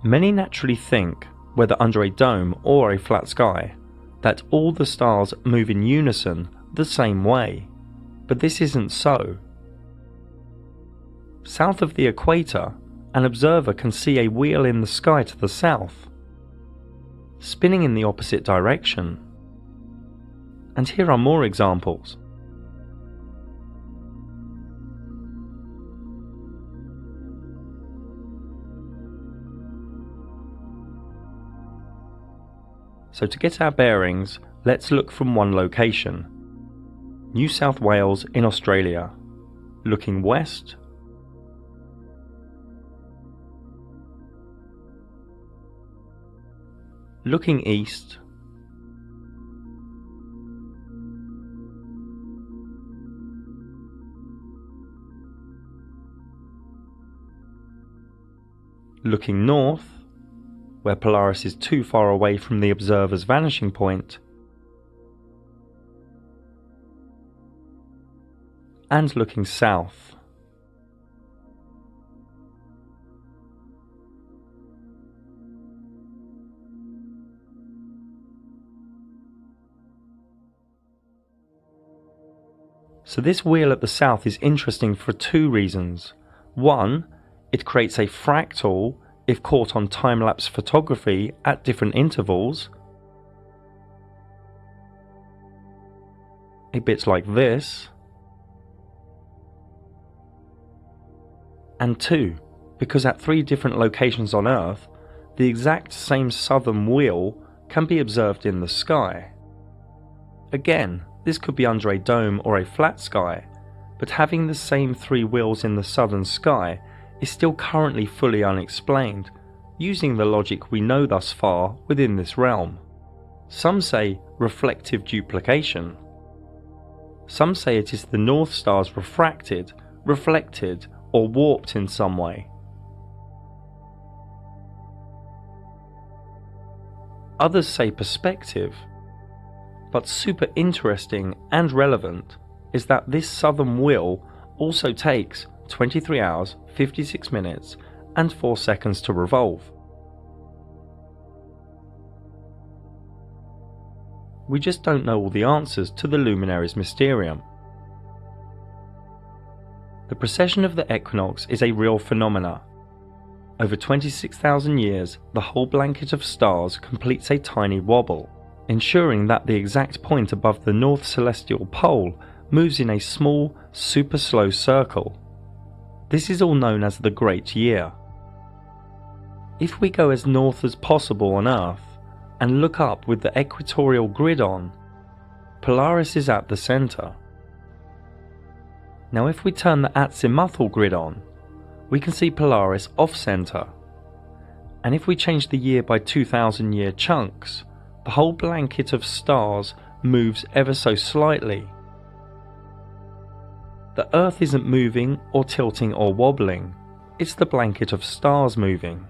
Many naturally think, whether under a dome or a flat sky, that all the stars move in unison the same way, but this isn't so. South of the equator, an observer can see a wheel in the sky to the south, spinning in the opposite direction. And here are more examples. So to get our bearings, let's look from one location. New South Wales in Australia. Looking west, looking east, looking north, where Polaris is too far away from the observer's vanishing point, and looking south. So this wheel at the south is interesting for 2 reasons. One, it creates a fractal if caught on time-lapse photography at different intervals, a bit like this. And 2, because at 3 different locations on Earth, the exact same southern wheel can be observed in the sky. Again, this could be under a dome or a flat sky, but having the same 3 wheels in the southern sky is still currently fully unexplained, using the logic we know thus far within this realm. Some say reflective duplication. Some say it is the North Stars refracted, reflected, or warped in some way. Others say perspective, but super interesting and relevant is that this southern wheel also takes 23 hours, 56 minutes and 4 seconds to revolve. We just don't know all the answers to the Luminaries Mysterium. The precession of the equinox is a real phenomena. Over 26,000 years, the whole blanket of stars completes a tiny wobble, ensuring that the exact point above the north celestial pole moves in a small, super slow circle. This is all known as the Great Year. If we go as north as possible on Earth and look up with the equatorial grid on, Polaris is at the centre. Now if we turn the azimuthal grid on, we can see Polaris off-centre. And if we change the year by 2,000 year chunks, the whole blanket of stars moves ever so slightly. The Earth isn't moving or tilting or wobbling, it's the blanket of stars moving.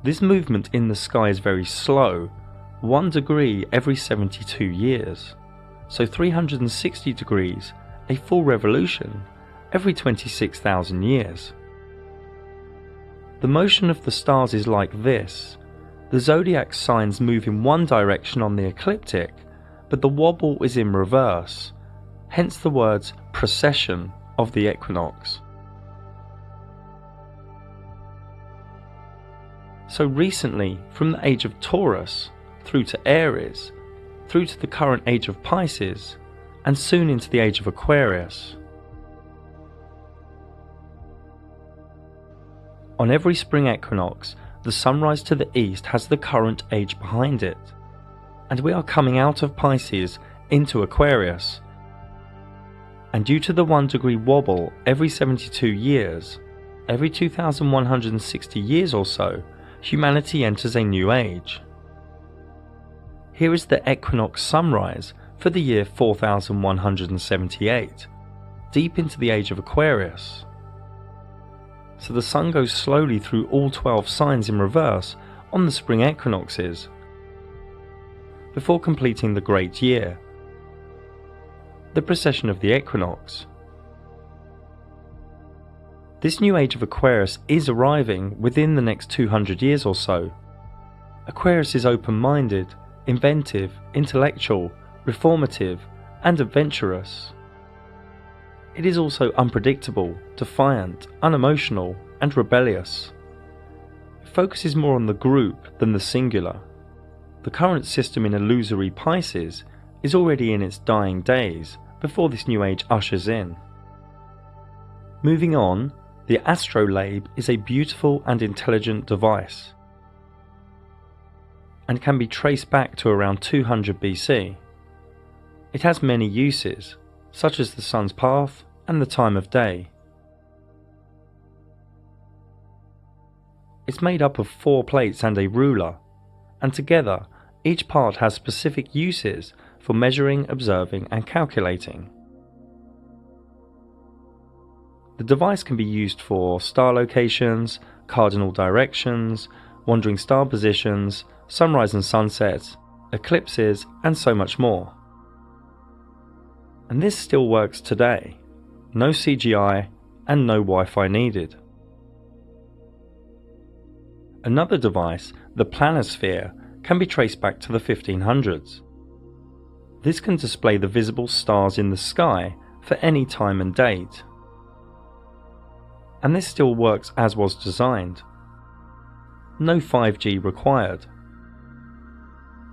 This movement in the sky is very slow, 1 degree every 72 years, so 360 degrees, a full revolution, every 26,000 years. The motion of the stars is like this. The zodiac signs move in one direction on the ecliptic, but the wobble is in reverse, hence the words precession of the equinox. So recently, from the age of Taurus, through to Aries, through to the current age of Pisces, and soon into the age of Aquarius. On every spring equinox, the sunrise to the east has the current age behind it, and we are coming out of Pisces into Aquarius. And due to the 1 degree wobble every 72 years, every 2,160 years or so, humanity enters a new age. Here is the equinox sunrise for the year 4178, deep into the age of Aquarius. So the sun goes slowly through all 12 signs in reverse on the spring equinoxes, before completing the great year, the precession of the equinox. This new age of Aquarius is arriving within the next 200 years or so. Aquarius is open-minded, inventive, intellectual, reformative, and adventurous. It is also unpredictable, defiant, unemotional, and rebellious. It focuses more on the group than the singular. The current system in illusory Pisces is already in its dying days before this new age ushers in. Moving on, the astrolabe is a beautiful and intelligent device, and can be traced back to around 200 BC. It has many uses, such as the sun's path and the time of day. It's made up of 4 plates and a ruler, and together each part has specific uses for measuring, observing, and calculating. The device can be used for star locations, cardinal directions, wandering star positions, sunrise and sunsets, eclipses, and so much more. And this still works today. No CGI and no Wi-Fi needed. Another device, the planisphere, can be traced back to the 1500s. This can display the visible stars in the sky for any time and date. And this still works as was designed. No 5G required.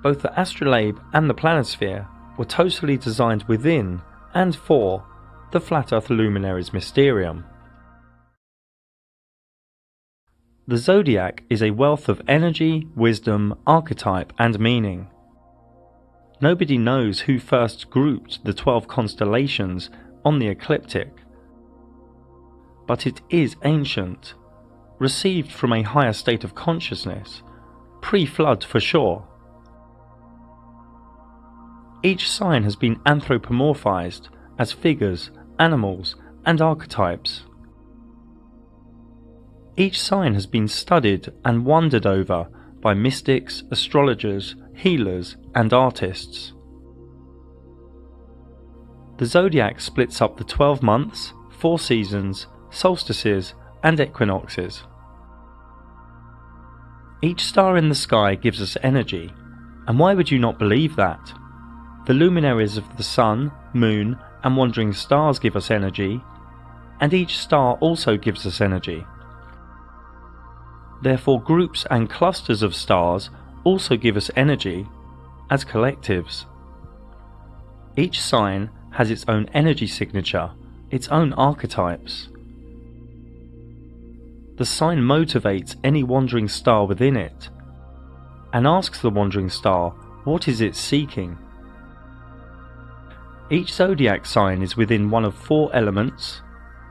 Both the astrolabe and the planisphere were totally designed within and for the Flat Earth Luminaries Mysterium. The zodiac is a wealth of energy, wisdom, archetype, and meaning. Nobody knows who first grouped the 12 constellations on the ecliptic, but it is ancient, received from a higher state of consciousness, pre-flood for sure. Each sign has been anthropomorphized as figures, animals, and archetypes. Each sign has been studied and wondered over by mystics, astrologers, healers, and artists. The zodiac splits up the 12 months, 4 seasons, solstices, and equinoxes. Each star in the sky gives us energy, and why would you not believe that? The luminaries of the sun, moon, and wandering stars give us energy, and each star also gives us energy. Therefore, groups and clusters of stars also give us energy as collectives. Each sign has its own energy signature, its own archetypes. The sign motivates any wandering star within it, and asks the wandering star what is it seeking. Each zodiac sign is within one of 4 elements,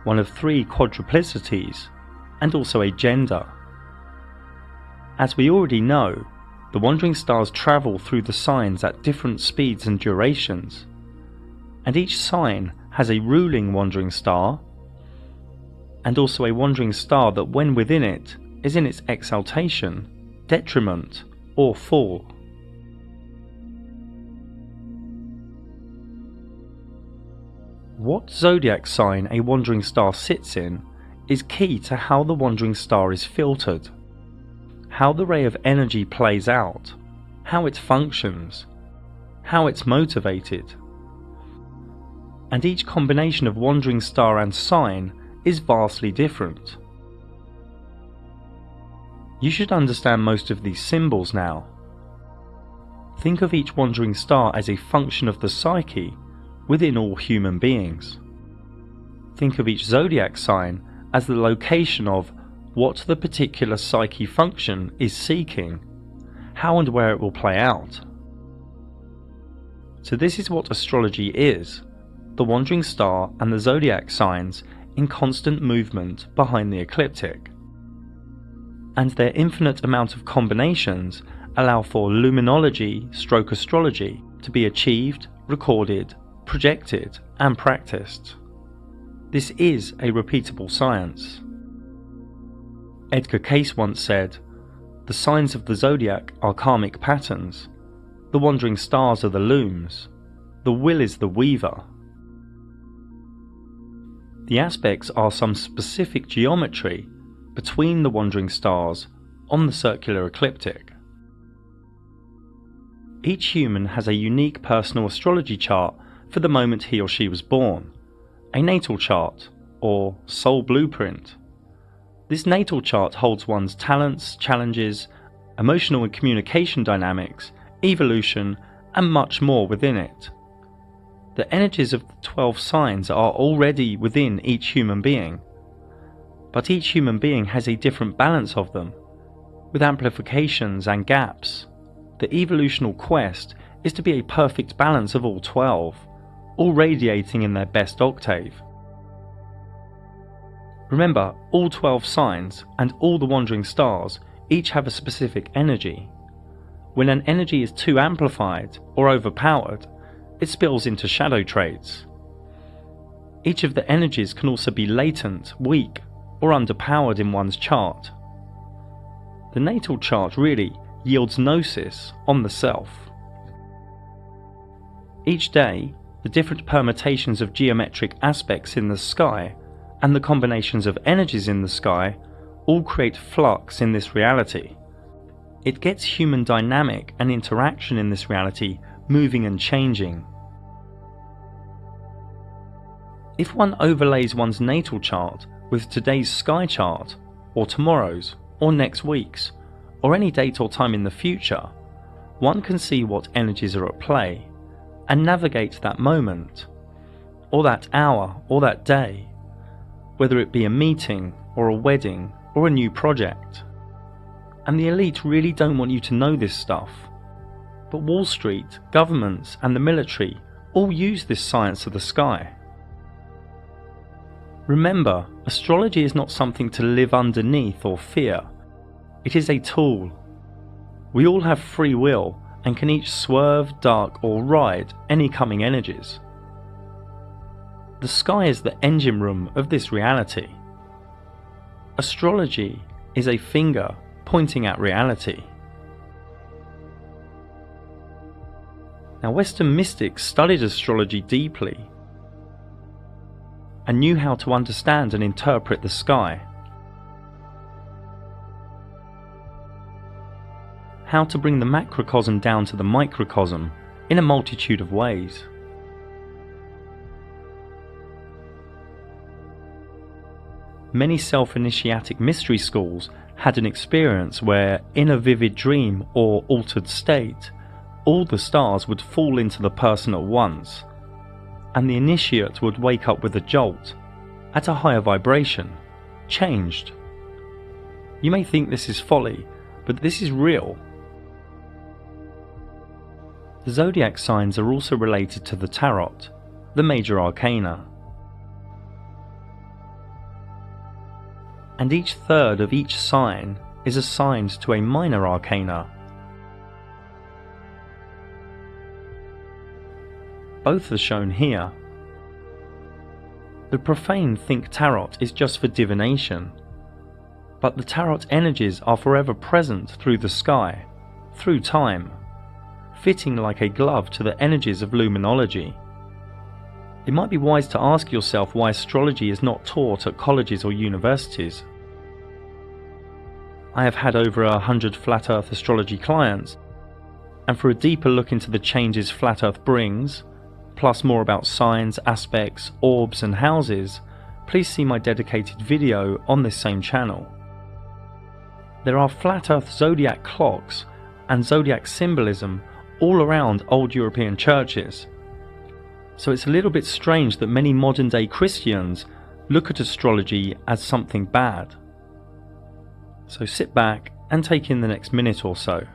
one of 3 quadruplicities, and also a gender. As we already know, The wandering stars travel through the signs at different speeds and durations, and each sign has a ruling wandering star, and also a wandering star that when within it is in its exaltation, detriment, or fall. What zodiac sign a wandering star sits in is key to how the wandering star is filtered, how the ray of energy plays out, how it functions, how it's motivated. And each combination of wandering star and sign is vastly different. You should understand most of these symbols now. Think of each wandering star as a function of the psyche within all human beings. Think of each zodiac sign as the location of what the particular psyche function is seeking, how and where it will play out. So this is what astrology is, the wandering star and the zodiac signs in constant movement behind the ecliptic. And their infinite amount of combinations allow for luminology / astrology to be achieved, recorded, projected and practiced. This is a repeatable science. Edgar Cayce once said, "The signs of the zodiac are karmic patterns, the wandering stars are the looms, the will is the weaver." The aspects are some specific geometry between the wandering stars on the circular ecliptic. Each human has a unique personal astrology chart for the moment he or she was born, a natal chart, or soul blueprint. This natal chart holds one's talents, challenges, emotional and communication dynamics, evolution, and much more within it. The energies of the 12 signs are already within each human being, but each human being has a different balance of them, with amplifications and gaps. The evolutional quest is to be a perfect balance of all 12, all radiating in their best octave. Remember, all 12 signs and all the wandering stars each have a specific energy. When an energy is too amplified or overpowered, it spills into shadow traits. Each of the energies can also be latent, weak, or underpowered in one's chart. The natal chart really yields gnosis on the self. Each day, the different permutations of geometric aspects in the sky and the combinations of energies in the sky all create flux in this reality. It gets human dynamic and interaction in this reality moving and changing. If one overlays one's natal chart with today's sky chart, or tomorrow's, or next week's, or any date or time in the future, one can see what energies are at play and navigate that moment, or that hour, or that day, whether it be a meeting, or a wedding, or a new project. And the elite really don't want you to know this stuff, but Wall Street, governments, and the military all use this science of the sky. Remember, astrology is not something to live underneath or fear. It is a tool. We all have free will and can each swerve, dark, or ride any coming energies. The sky is the engine room of this reality. Astrology is a finger pointing at reality. Now, Western mystics studied astrology deeply and knew how to understand and interpret the sky, how to bring the macrocosm down to the microcosm in a multitude of ways. Many self-initiatic mystery schools had an experience where, in a vivid dream or altered state, all the stars would fall into the person at once, and the initiate would wake up with a jolt, at a higher vibration, changed. You may think this is folly, but this is real. The zodiac signs are also related to the tarot, the major arcana. And each third of each sign is assigned to a minor arcana. both are shown here. The profane think tarot is just for divination, but the tarot energies are forever present through the sky, through time, fitting like a glove to the energies of luminology. It might be wise to ask yourself why astrology is not taught at colleges or universities. I have had over 100 Flat Earth astrology clients, and for a deeper look into the changes Flat Earth brings, plus more about signs, aspects, orbs and houses, please see my dedicated video on this same channel. There are Flat Earth zodiac clocks and zodiac symbolism all around old European churches, so it's a little bit strange that many modern day Christians look at astrology as something bad. So sit back and take in the next minute or so.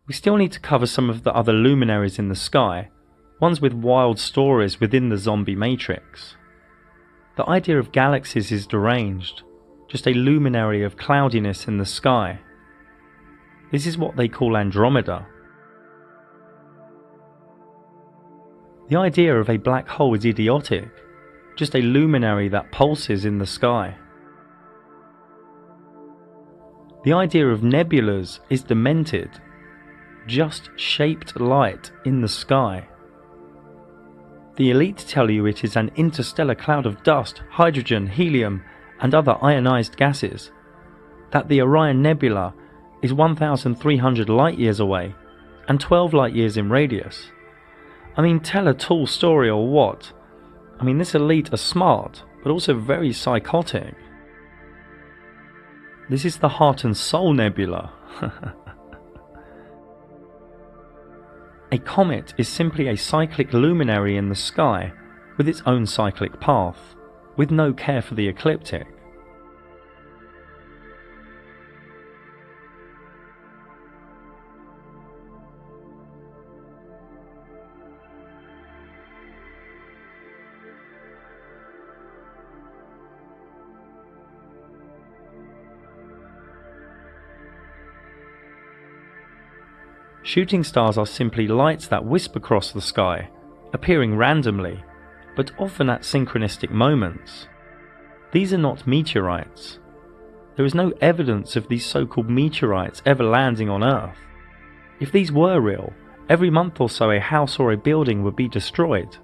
We still need to cover some of the other luminaries in the sky, ones with wild stories within the zombie matrix. The idea of galaxies is deranged, just a luminary of cloudiness in the sky. This is what they call Andromeda. The idea of a black hole is idiotic, just a luminary that pulses in the sky. The idea of nebulas is demented, just shaped light in the sky. The elite tell you it is an interstellar cloud of dust, hydrogen, helium and other ionized gases, that the Orion Nebula is 1,300 light years away and 12 light years in radius. I mean, tell a tall story or what? I mean, this elite are smart, but also very psychotic. This is the Heart and Soul Nebula. A comet is simply a cyclic luminary in the sky with its own cyclic path, with no care for the ecliptic. Shooting stars are simply lights that wisp across the sky, appearing randomly, but often at synchronistic moments. These are not meteorites. There is no evidence of these so-called meteorites ever landing on Earth. If these were real, every month or so a house or a building would be destroyed.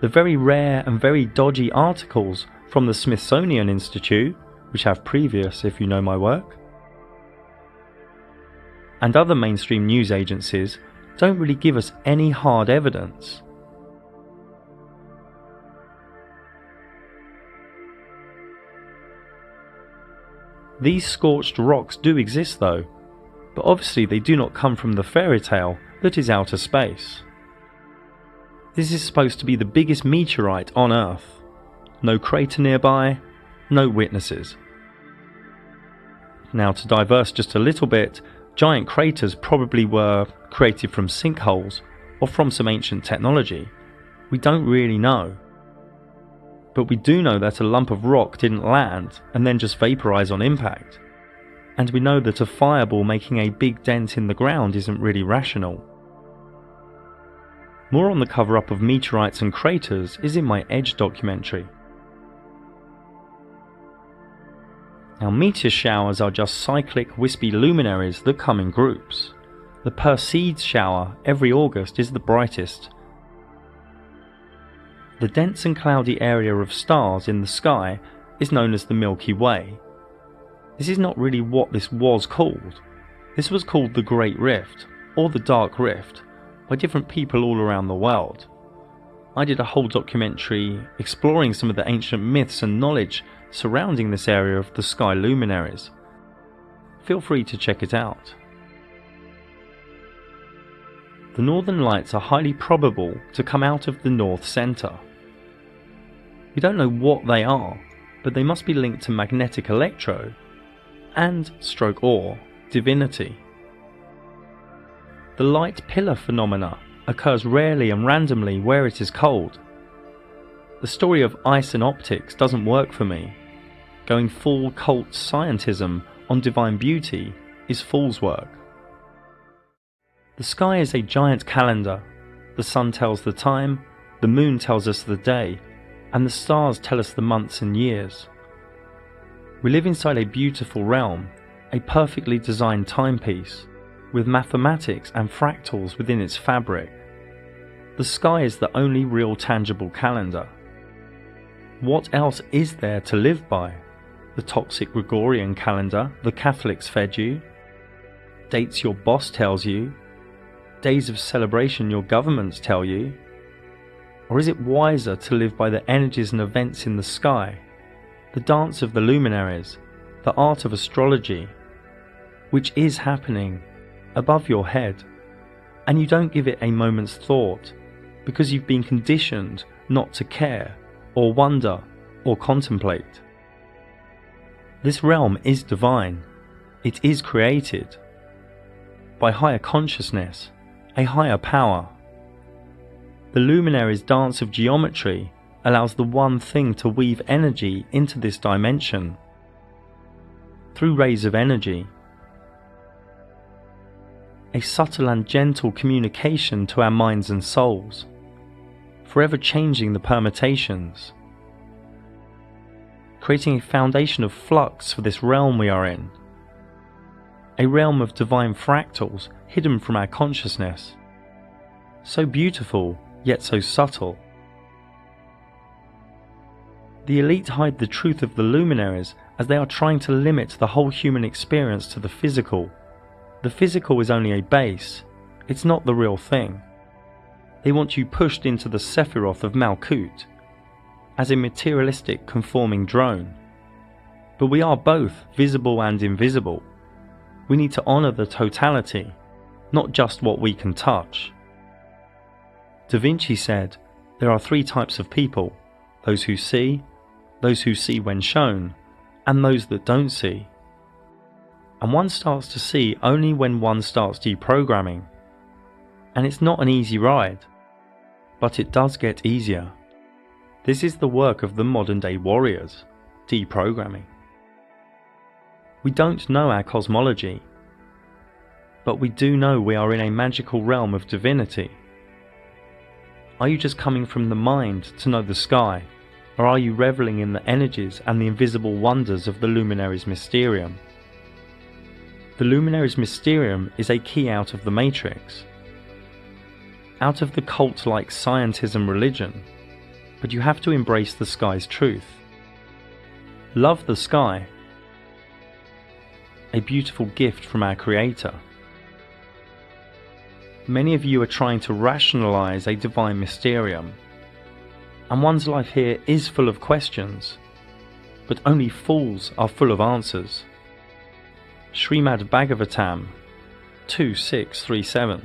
The very rare and very dodgy articles from the Smithsonian Institute, which have previous if you know my work, and other mainstream news agencies don't really give us any hard evidence. These scorched rocks do exist though, but obviously they do not come from the fairy tale that is outer space. This is supposed to be the biggest meteorite on Earth. No crater nearby, no witnesses. Now, to diverse just a little bit, giant craters probably were created from sinkholes or from some ancient technology. We don't really know. But we do know that a lump of rock didn't land and then just vaporize on impact. And we know that a fireball making a big dent in the ground isn't really rational. More on the cover-up of meteorites and craters is in my Edge documentary. Now, meteor showers are just cyclic, wispy luminaries that come in groups. The Perseids shower every August is the brightest. The dense and cloudy area of stars in the sky is known as the Milky Way. This is not really what this was called. This was called the Great Rift, or the Dark Rift, by different people all around the world. I did a whole documentary exploring some of the ancient myths and knowledge surrounding this area of the sky luminaries. Feel free to check it out. The Northern Lights are highly probable to come out of the North Centre. We don't know what they are, but they must be linked to magnetic electro and or divinity. The light pillar phenomena occurs rarely and randomly where it is cold. The story of ice and optics doesn't work for me. Going full cult scientism on divine beauty is fool's work. The sky is a giant calendar. The sun tells the time, the moon tells us the day, and the stars tell us the months and years. We live inside a beautiful realm, a perfectly designed timepiece, with mathematics and fractals within its fabric. The sky is the only real tangible calendar. What else is there to live by? The toxic Gregorian calendar the Catholics fed you? Dates your boss tells you? Days of celebration your governments tell you? Or is it wiser to live by the energies and events in the sky, the dance of the luminaries, the art of astrology, which is happening above your head, and you don't give it a moment's thought because you've been conditioned not to care or wonder or contemplate? This realm is divine. It is created by higher consciousness, a higher power. The luminaries' dance of geometry allows the one thing to weave energy into this dimension through rays of energy. A subtle and gentle communication to our minds and souls, forever changing the permutations, creating a foundation of flux for this realm we are in, a realm of divine fractals hidden from our consciousness, so beautiful yet so subtle. The elite hide the truth of the luminaries as they are trying to limit the whole human experience to the physical. The physical is only a base, it's not the real thing. They want you pushed into the Sephiroth of Malkut, as a materialistic conforming drone. But we are both visible and invisible. We need to honour the totality, not just what we can touch. Da Vinci said, there are three types of people: those who see when shown, and those that don't see. And one starts to see only when one starts deprogramming. And it's not an easy ride, but it does get easier. This is the work of the modern day warriors, deprogramming. We don't know our cosmology, but we do know we are in a magical realm of divinity. Are you just coming from the mind to know the sky, or are you reveling in the energies and the invisible wonders of the Luminaries' Mysterium? The Luminaries' Mysterium is a key out of the Matrix, out of the cult-like scientism religion, but you have to embrace the sky's truth. Love the sky, a beautiful gift from our Creator. Many of you are trying to rationalize a divine mysterium, and one's life here is full of questions, but only fools are full of answers. Srimad Bhagavatam 2.637.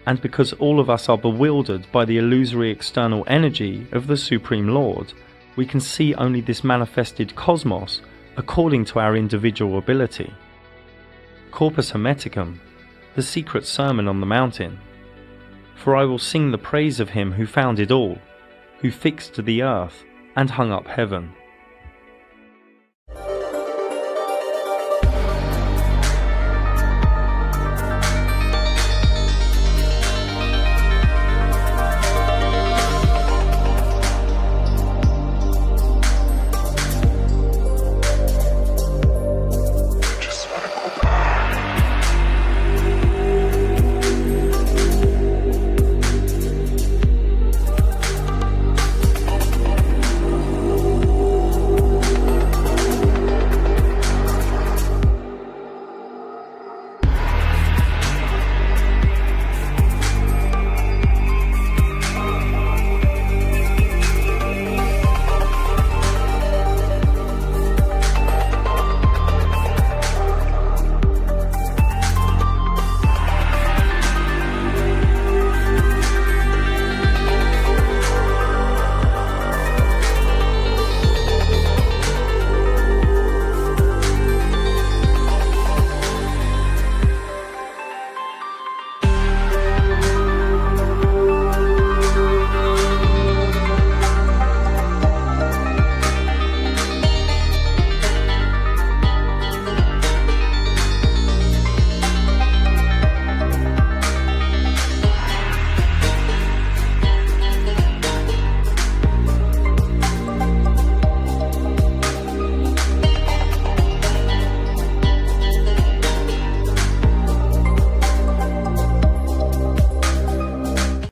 And because all of us are bewildered by the illusory external energy of the Supreme Lord, we can see only this manifested cosmos according to our individual ability. Corpus Hermeticum, the secret sermon on the mountain. For I will sing the praise of him who founded all, who fixed the earth and hung up heaven.